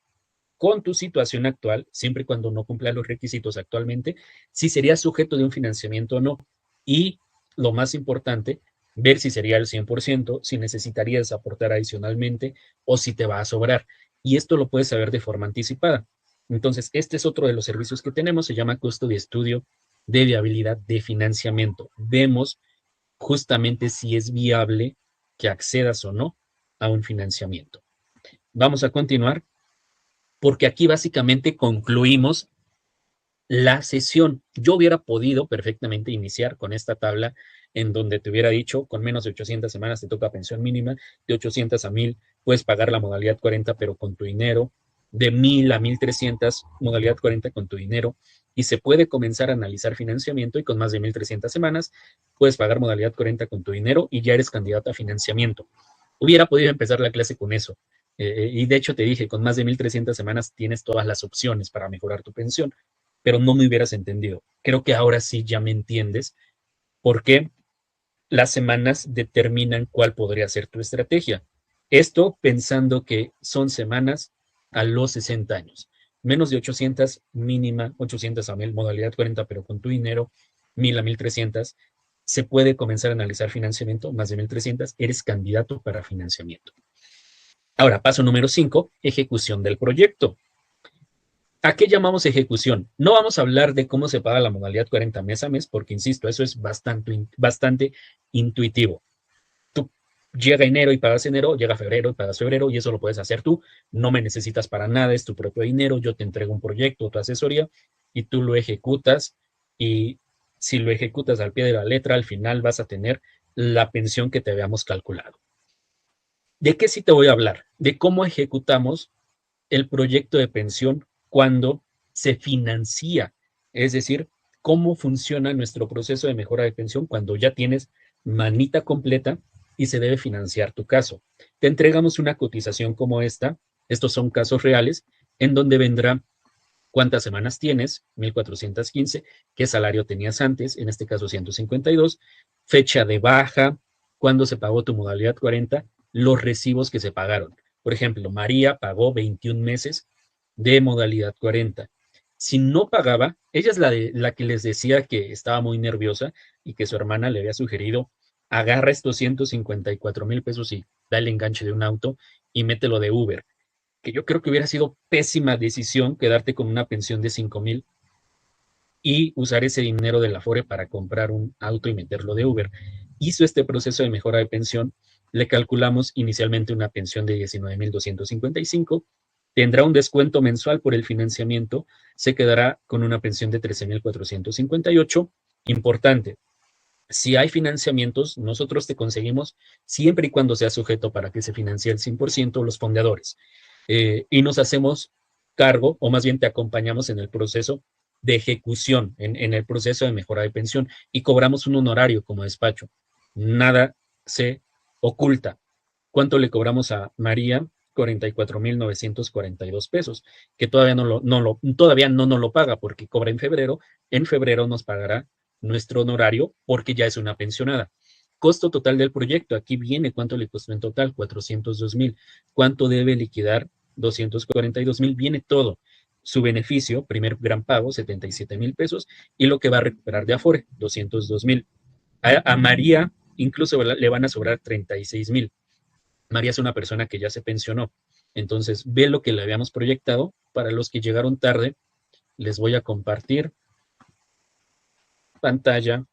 con tu situación actual, siempre y cuando no cumpla los requisitos actualmente, si sería sujeto de un financiamiento o no. Y lo más importante, ver si sería el 100%, si necesitarías aportar adicionalmente o si te va a sobrar. Y esto lo puedes saber de forma anticipada. Entonces, este es otro de los servicios que tenemos, se llama costo de estudio de viabilidad de financiamiento. Vemos justamente si es viable que accedas o no a un financiamiento. Vamos a continuar porque aquí básicamente concluimos la sesión. Yo hubiera podido perfectamente iniciar con esta tabla en donde te hubiera dicho, con menos de 800 semanas te toca pensión mínima, de 800 a 1,000 puedes pagar la modalidad 40, pero con tu dinero, de 1,000 a 1,300 modalidad 40 con tu dinero, y se puede comenzar a analizar financiamiento y con más de 1,300 semanas puedes pagar modalidad 40 con tu dinero y ya eres candidato a financiamiento. Hubiera podido empezar la clase con eso. Y de hecho te dije, con más de 1,300 semanas tienes todas las opciones para mejorar tu pensión, pero no me hubieras entendido. Creo que ahora sí ya me entiendes por qué las semanas determinan cuál podría ser tu estrategia. Esto pensando que son semanas a los 60 años. Menos de 800 mínima, 800 a 1,000, modalidad 40, pero con tu dinero, 1,000 a 1,300, se puede comenzar a analizar financiamiento, más de 1,300, eres candidato para financiamiento. Ahora, paso número 5, ejecución del proyecto. ¿A qué llamamos ejecución? No vamos a hablar de cómo se paga la modalidad 40 mes a mes, porque, insisto, eso es bastante intuitivo. Tú llega enero y pagas enero, llega febrero y pagas febrero, y eso lo puedes hacer tú. No me necesitas para nada, es tu propio dinero. Yo te entrego un proyecto, tu asesoría, y tú lo ejecutas. Y si lo ejecutas al pie de la letra, al final vas a tener la pensión que te habíamos calculado. ¿De qué sí te voy a hablar? De cómo ejecutamos el proyecto de pensión cuando se financia, es decir, cómo funciona nuestro proceso de mejora de pensión cuando ya tienes manita completa y se debe financiar tu caso. Te entregamos una cotización como esta, estos son casos reales, en donde vendrá cuántas semanas tienes, 1,415, qué salario tenías antes, en este caso 152, fecha de baja, cuándo se pagó tu modalidad 40, los recibos que se pagaron. Por ejemplo, María pagó 21 meses de modalidad 40. Si no pagaba, ella es la que les decía que estaba muy nerviosa y que su hermana le había sugerido, agarra estos 154,000 pesos y da el enganche de un auto y mételo de Uber. que yo creo que hubiera sido pésima decisión quedarte con una pensión de 5,000 y usar ese dinero del Afore para comprar un auto y meterlo de Uber. Hizo este proceso de mejora de pensión, le calculamos inicialmente una pensión de 19,255, tendrá un descuento mensual por el financiamiento, se quedará con una pensión de 13,458. Importante, si hay financiamientos, nosotros te conseguimos siempre y cuando sea sujeto para que se financie el 100% los fondeadores. Y nos hacemos cargo, o más bien te acompañamos en el proceso de ejecución, en el proceso de mejora de pensión, y cobramos un honorario como despacho. Nada se oculta. ¿Cuánto le cobramos a María? 44,942 pesos, que todavía no nos lo paga porque cobra en febrero nos pagará nuestro honorario porque ya es una pensionada. Costo total del proyecto, aquí viene cuánto le costó en total, 402,000. ¿Cuánto debe liquidar? 242,000, viene todo. Su beneficio, primer gran pago, 77,000 pesos, y lo que va a recuperar de Afore, 202,000. A María incluso le van a sobrar 36,000. María es una persona que ya se pensionó. Entonces, ve lo que le habíamos proyectado. Para los que llegaron tarde, les voy a compartir pantalla.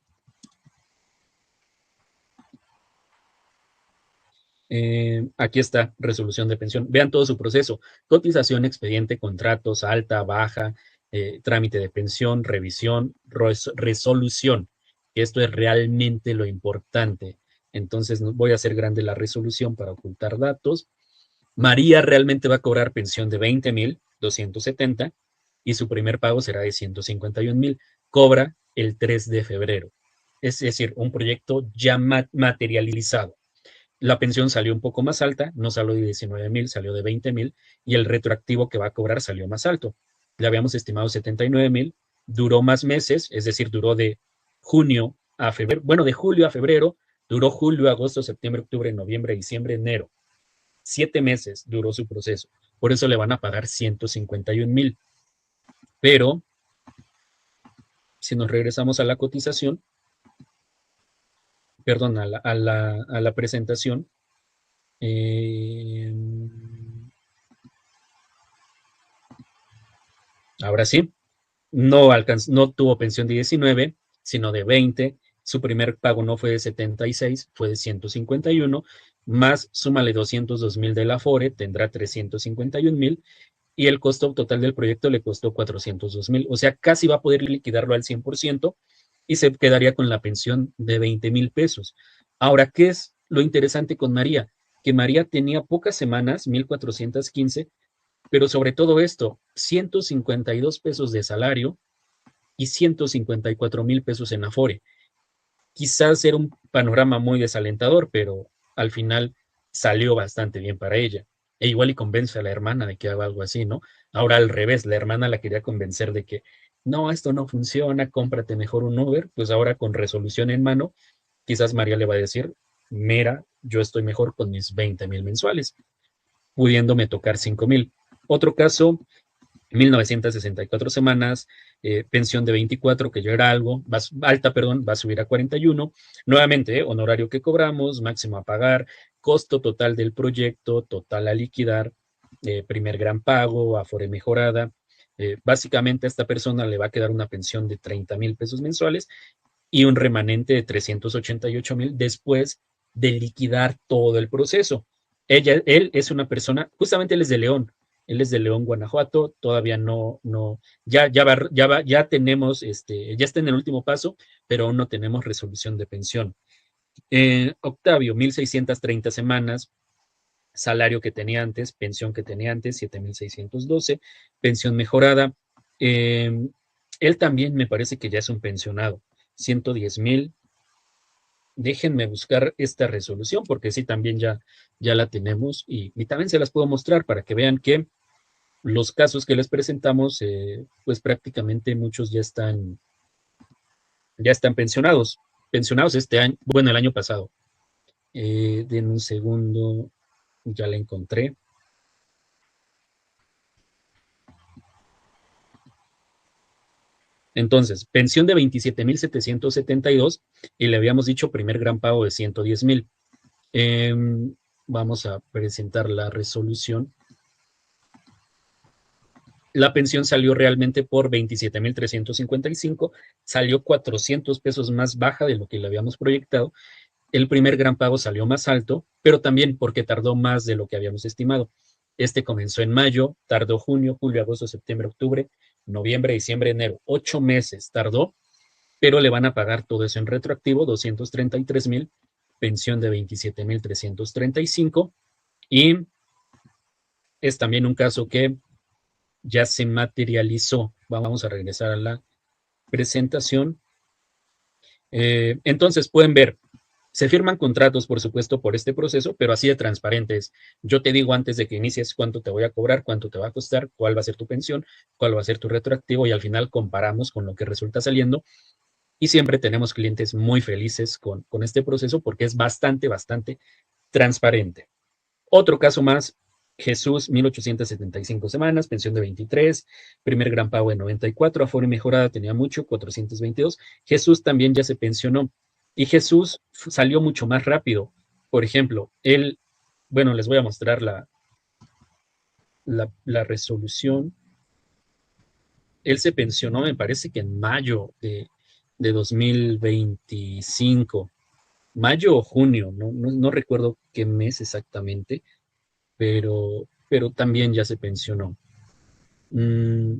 Aquí está, resolución de pensión. Vean todo su proceso. Cotización, expediente, contratos, alta, baja, trámite de pensión, revisión, resolución. Esto es realmente lo importante. Entonces, voy a hacer grande la resolución para ocultar datos. María realmente va a cobrar pensión de 20,270 y su primer pago será de 151,000. Cobra el 3 de febrero. Es decir, un proyecto ya materializado. La pensión salió un poco más alta, no salió de 19,000, salió de 20,000 y el retroactivo que va a cobrar salió más alto. Le habíamos estimado 79,000, duró más meses, es decir, duró de junio a febrero, bueno, de julio a febrero, duró julio, agosto, septiembre, octubre, noviembre, diciembre, enero. 7 meses duró su proceso. Por eso le van a pagar 151,000. Pero si nos regresamos a la cotización, perdón, a la presentación, eh, ahora sí, no tuvo pensión de 19, sino de 20. Su primer pago no fue de 76, fue de 151, más súmale 202,000 de la Afore, tendrá 351,000 y el costo total del proyecto le costó 402,000. O sea, casi va a poder liquidarlo al 100% y se quedaría con la pensión de 20,000 pesos. Ahora, ¿qué es lo interesante con María? Que María tenía pocas semanas, 1,415, pero sobre todo esto, 152 pesos de salario y 154,000 pesos en Afore. Quizás era un panorama muy desalentador, pero al final salió bastante bien para ella. E igual y convence a la hermana de que haga algo así, ¿no? Ahora al revés, la hermana la quería convencer de que no, esto no funciona, cómprate mejor un Uber. Pues ahora con resolución en mano, quizás María le va a decir, mira, yo estoy mejor con mis 20,000 mensuales, pudiéndome tocar 5,000. Otro caso, 1,964 semanas, pensión de 24, que ya era algo, alta, perdón, va a subir a 41. Nuevamente, honorario que cobramos, máximo a pagar, costo total del proyecto, total a liquidar, primer gran pago, afore mejorada. Básicamente a esta persona le va a quedar una pensión de 30,000 pesos mensuales y un remanente de 388,000 después de liquidar todo el proceso. Él es una persona, justamente él es de León, Guanajuato, todavía no, ya tenemos, ya está en el último paso, pero aún no tenemos resolución de pensión. Octavio, 1,630 semanas, salario que tenía antes, pensión que tenía antes, 7,612, pensión mejorada. Él también me parece que ya es un pensionado, 110,000. Déjenme buscar esta resolución porque sí, también ya la tenemos y también se las puedo mostrar para que vean que los casos que les presentamos, pues prácticamente muchos ya están pensionados este año, bueno, el año pasado. Den un segundo, ya la encontré. Entonces, pensión de 27,772 y le habíamos dicho primer gran pago de 110,000. Vamos a presentar la resolución. La pensión salió realmente por 27,355, salió 400 pesos más baja de lo que le habíamos proyectado. El primer gran pago salió más alto, pero también porque tardó más de lo que habíamos estimado. Este comenzó en mayo, tardó junio, julio, agosto, septiembre, octubre, noviembre, diciembre, enero. 8 meses tardó, pero le van a pagar todo eso en retroactivo, 233,000, pensión de 27,335, y es también un caso que ya se materializó. Vamos a regresar a la presentación. Entonces pueden ver, se firman contratos, por supuesto, por este proceso, pero así de transparentes. Yo te digo antes de que inicies cuánto te voy a cobrar, cuánto te va a costar, cuál va a ser tu pensión, cuál va a ser tu retroactivo, y al final comparamos con lo que resulta saliendo. Y siempre tenemos clientes muy felices con este proceso porque es bastante, bastante transparente. Otro caso más, Jesús, 1875 semanas, pensión de 23, primer gran pago de 94, Afore mejorada tenía mucho, 422. Jesús también ya se pensionó y Jesús salió mucho más rápido. Por ejemplo, él, bueno, les voy a mostrar la resolución. Él se pensionó, me parece que en mayo de 2025, mayo o junio, no recuerdo qué mes exactamente, pero también ya se pensionó. Mm,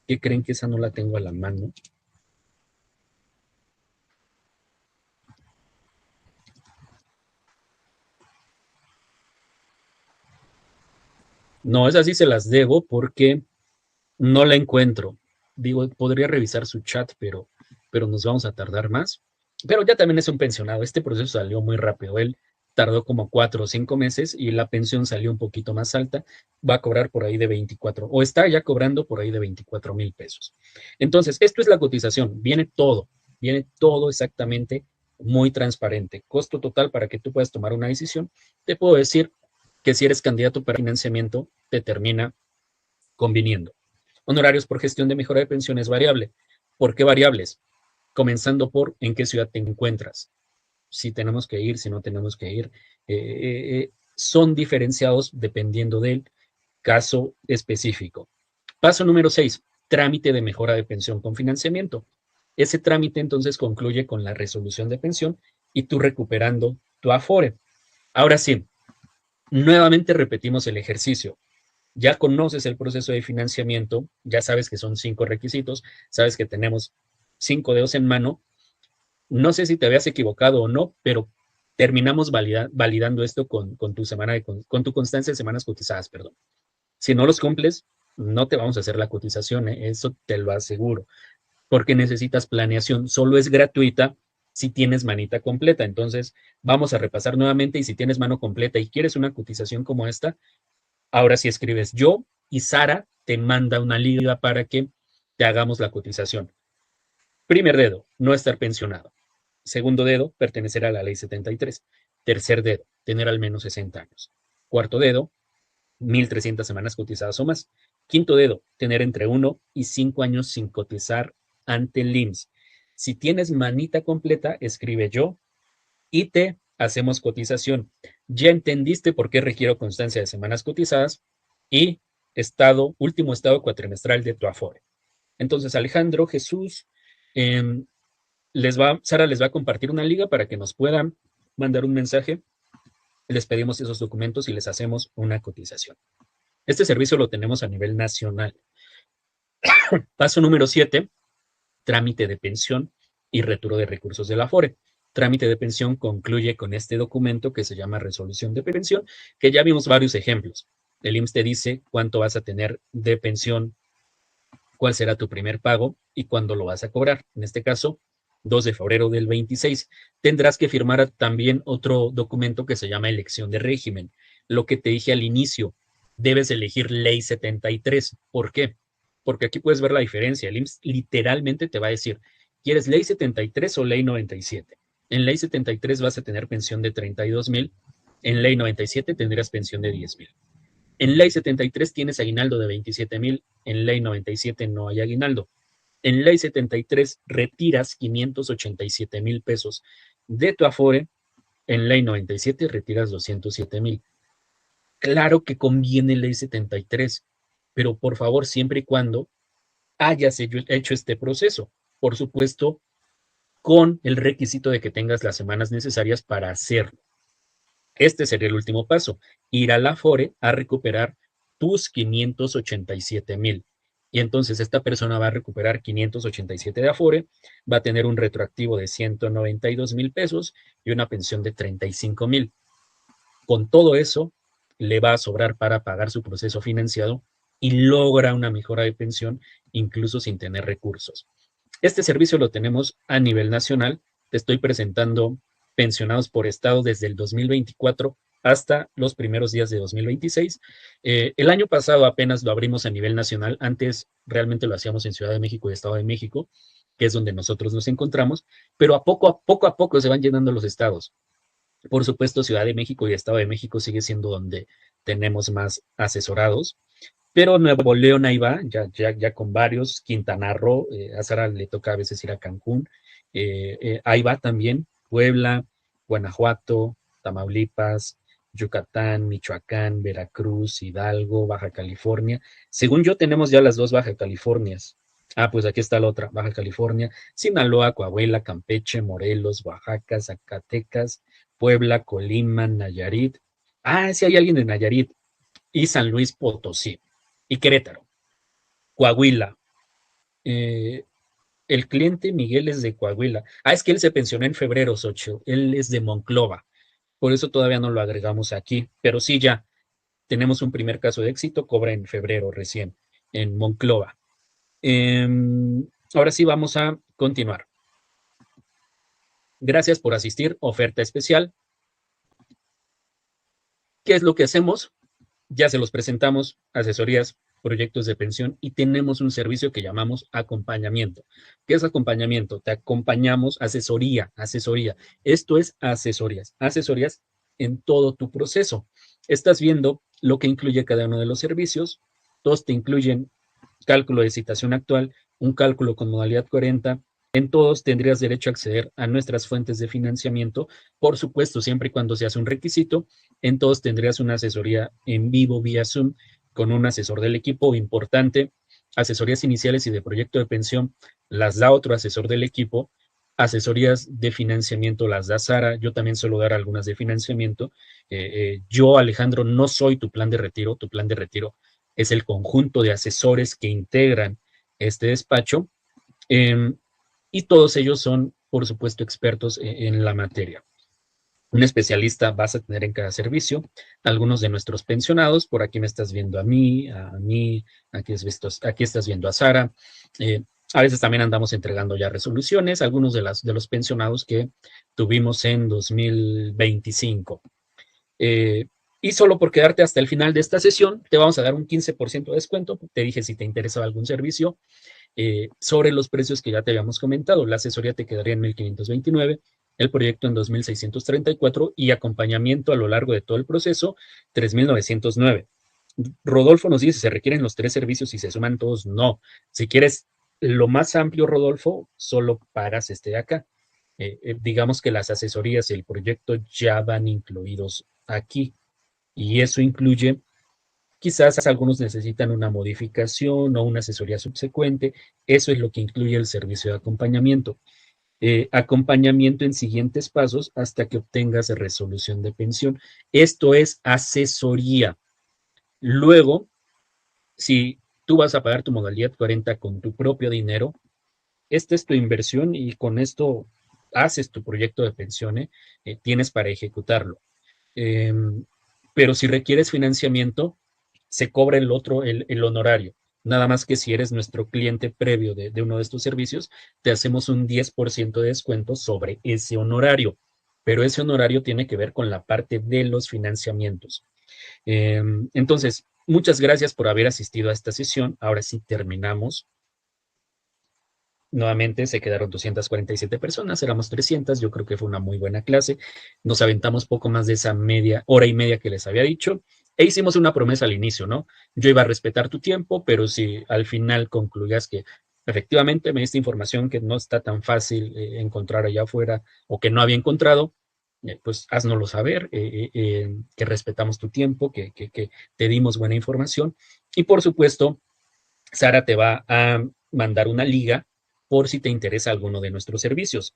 ¿Qué creen? Que esa no la tengo a la mano. No, esa sí se las debo porque no la encuentro. Digo, podría revisar su chat, pero nos vamos a tardar más. Pero ya también es un pensionado. Este proceso salió muy rápido. Él tardó como 4 o 5 meses y la pensión salió un poquito más alta. Va a cobrar por ahí de 24, o está ya cobrando por ahí de 24,000 pesos. Entonces, esto es la cotización. Viene todo exactamente muy transparente. Costo total para que tú puedas tomar una decisión. Te puedo decir que si eres candidato para financiamiento, te termina conviniendo. Honorarios por gestión de mejora de pensiones variable. ¿Por qué variables? Comenzando por en qué ciudad te encuentras. Si tenemos que ir, si no tenemos que ir. Son diferenciados dependiendo del caso específico. Paso número 6, trámite de mejora de pensión con financiamiento. Ese trámite entonces concluye con la resolución de pensión y tú recuperando tu Afore. Ahora sí, nuevamente repetimos el ejercicio. Ya conoces el proceso de financiamiento, ya sabes que son 5 requisitos, sabes que tenemos 5 dedos en mano. No sé si te habías equivocado o no, pero terminamos validando esto con tu semana con tu constancia de semanas cotizadas, perdón. Si no los cumples, no te vamos a hacer la cotización, eso te lo aseguro, porque necesitas planeación. Solo es gratuita si tienes manita completa. Entonces, vamos a repasar nuevamente, y si tienes mano completa y quieres una cotización como esta, ahora sí escribes yo y Sara te manda una liga para que te hagamos la cotización. Primer dedo, no estar pensionado. Segundo dedo, pertenecer a la ley 73. Tercer dedo, tener al menos 60 años. Cuarto dedo, 1,300 semanas cotizadas o más. Quinto dedo, tener entre 1 y 5 años sin cotizar ante el IMSS. Si tienes manita completa, escribe yo y te hacemos cotización. Ya entendiste por qué requiero constancia de semanas cotizadas y último estado cuatrimestral de tu Afore. Entonces, Alejandro, Jesús, eh, Sara les va a compartir una liga para que nos puedan mandar un mensaje. Les pedimos esos documentos y les hacemos una cotización. Este servicio lo tenemos a nivel nacional. Paso número 7, trámite de pensión y retiro de recursos de la Afore. Trámite de pensión concluye con este documento que se llama resolución de pensión, que ya vimos varios ejemplos. El IMSS te dice cuánto vas a tener de pensión, cuál será tu primer pago y cuándo lo vas a cobrar. En este caso, 2 de febrero del 26. Tendrás que firmar también otro documento que se llama elección de régimen. Lo que te dije al inicio, debes elegir ley 73. ¿Por qué? Porque aquí puedes ver la diferencia. El IMSS literalmente te va a decir, ¿quieres ley 73 o ley 97? En ley 73 vas a tener pensión de 32,000, en ley 97 tendrás pensión de 10,000. En ley 73 tienes aguinaldo de 27,000, en ley 97 no hay aguinaldo. En ley 73 retiras 587,000 pesos de tu Afore, en ley 97 retiras 207,000. Claro que conviene ley 73. pero por favor, siempre y cuando hayas hecho este proceso. Por supuesto, con el requisito de que tengas las semanas necesarias para hacerlo. Este sería el último paso, ir a la Afore a recuperar tus 587,000. Y entonces esta persona va a recuperar 587 de Afore, va a tener un retroactivo de 192,000 pesos y una pensión de 35,000. Con todo eso, le va a sobrar para pagar su proceso financiado y logra una mejora de pensión incluso sin tener recursos. Este servicio lo tenemos a nivel nacional. Te estoy presentando pensionados por estado desde el 2024 hasta los primeros días de 2026. El año pasado apenas lo abrimos a nivel nacional. Antes realmente lo hacíamos en Ciudad de México y Estado de México, que es donde nosotros nos encontramos, pero a poco se van llenando los estados. Por supuesto, Ciudad de México y Estado de México sigue siendo donde tenemos más asesorados, pero Nuevo León ahí va, ya con varios, Quintana Roo, a Sara le toca a veces ir a Cancún, ahí va también Puebla, Guanajuato, Tamaulipas, Yucatán, Michoacán, Veracruz, Hidalgo, Baja California. Según yo, tenemos ya las dos Baja Californias. Ah, pues aquí está la otra, Baja California, Sinaloa, Coahuila, Campeche, Morelos, Oaxaca, Zacatecas, Puebla, Colima, Nayarit. Ah, sí hay alguien de Nayarit. Y San Luis Potosí. Y Querétaro. Coahuila. Eh, el cliente Miguel es de Coahuila. Ah, es que él se pensionó en febrero, Xochitl. Él es de Monclova. Por eso todavía no lo agregamos aquí. Pero sí, ya tenemos un primer caso de éxito. Cobra en febrero recién, en Monclova. Eh, ahora sí, vamos a continuar. Gracias por asistir. Oferta especial. ¿Qué es lo que hacemos? Ya se los presentamos, asesorías, proyectos de pensión y tenemos un servicio que llamamos acompañamiento. ¿Qué es acompañamiento? Te acompañamos, asesoría. Esto es asesorías en todo tu proceso. Estás viendo lo que incluye cada uno de los servicios. Todos te incluyen cálculo de citación actual, un cálculo con modalidad 40. En todos tendrías derecho a acceder a nuestras fuentes de financiamiento, por supuesto, siempre y cuando se hace un requisito. En todos tendrías una asesoría en vivo vía Zoom con un asesor del equipo importante. Asesorías iniciales y de proyecto de pensión las da otro asesor del equipo. Asesorías de financiamiento las da Sara. Yo también suelo dar algunas de financiamiento. Yo, Alejandro, no soy tu plan de retiro. Tu plan de retiro es el conjunto de asesores que integran este despacho. Eh, y todos ellos son, por supuesto, expertos en la materia. Un especialista vas a tener en cada servicio. Algunos de nuestros pensionados, por aquí me estás viendo a mí, aquí estás viendo a Sara. A veces también andamos entregando ya resoluciones, algunos de los pensionados que tuvimos en 2025. Eh, y solo por quedarte hasta el final de esta sesión, te vamos a dar un 15% de descuento. Te dije si te interesa algún servicio sobre los precios que ya te habíamos comentado. La asesoría te quedaría en 1,529, el proyecto en 2,634 y acompañamiento a lo largo de todo el proceso, 3,909. Rodolfo nos dice, ¿se requieren los tres servicios y se suman todos? No. Si quieres lo más amplio, Rodolfo, solo pagas este de acá. Digamos que las asesorías y el proyecto ya van incluidos aquí y eso incluye. Quizás algunos necesitan una modificación o una asesoría subsecuente. Eso es lo que incluye el servicio de acompañamiento. Acompañamiento en siguientes pasos hasta que obtengas resolución de pensión. Esto es asesoría. Luego, si tú vas a pagar tu modalidad 40 con tu propio dinero, esta es tu inversión y con esto haces tu proyecto de pensión, tienes para ejecutarlo. Eh, pero si requieres financiamiento, se cobra el otro, el honorario. Nada más que si eres nuestro cliente previo de uno de estos servicios, te hacemos un 10% de descuento sobre ese honorario. Pero ese honorario tiene que ver con la parte de los financiamientos. Entonces, muchas gracias por haber asistido a esta sesión. Ahora sí terminamos. Nuevamente se quedaron 247 personas, éramos 300, yo creo que fue una muy buena clase. Nos aventamos poco más de esa hora y media que les había dicho e hicimos una promesa al inicio, ¿no? Yo iba a respetar tu tiempo, pero si al final concluyas que efectivamente me diste información que no está tan fácil encontrar allá afuera o que no había encontrado, pues háznoslo saber, que respetamos tu tiempo, que te dimos buena información Y por supuesto, Sara te va a mandar una liga por si te interesa alguno de nuestros servicios.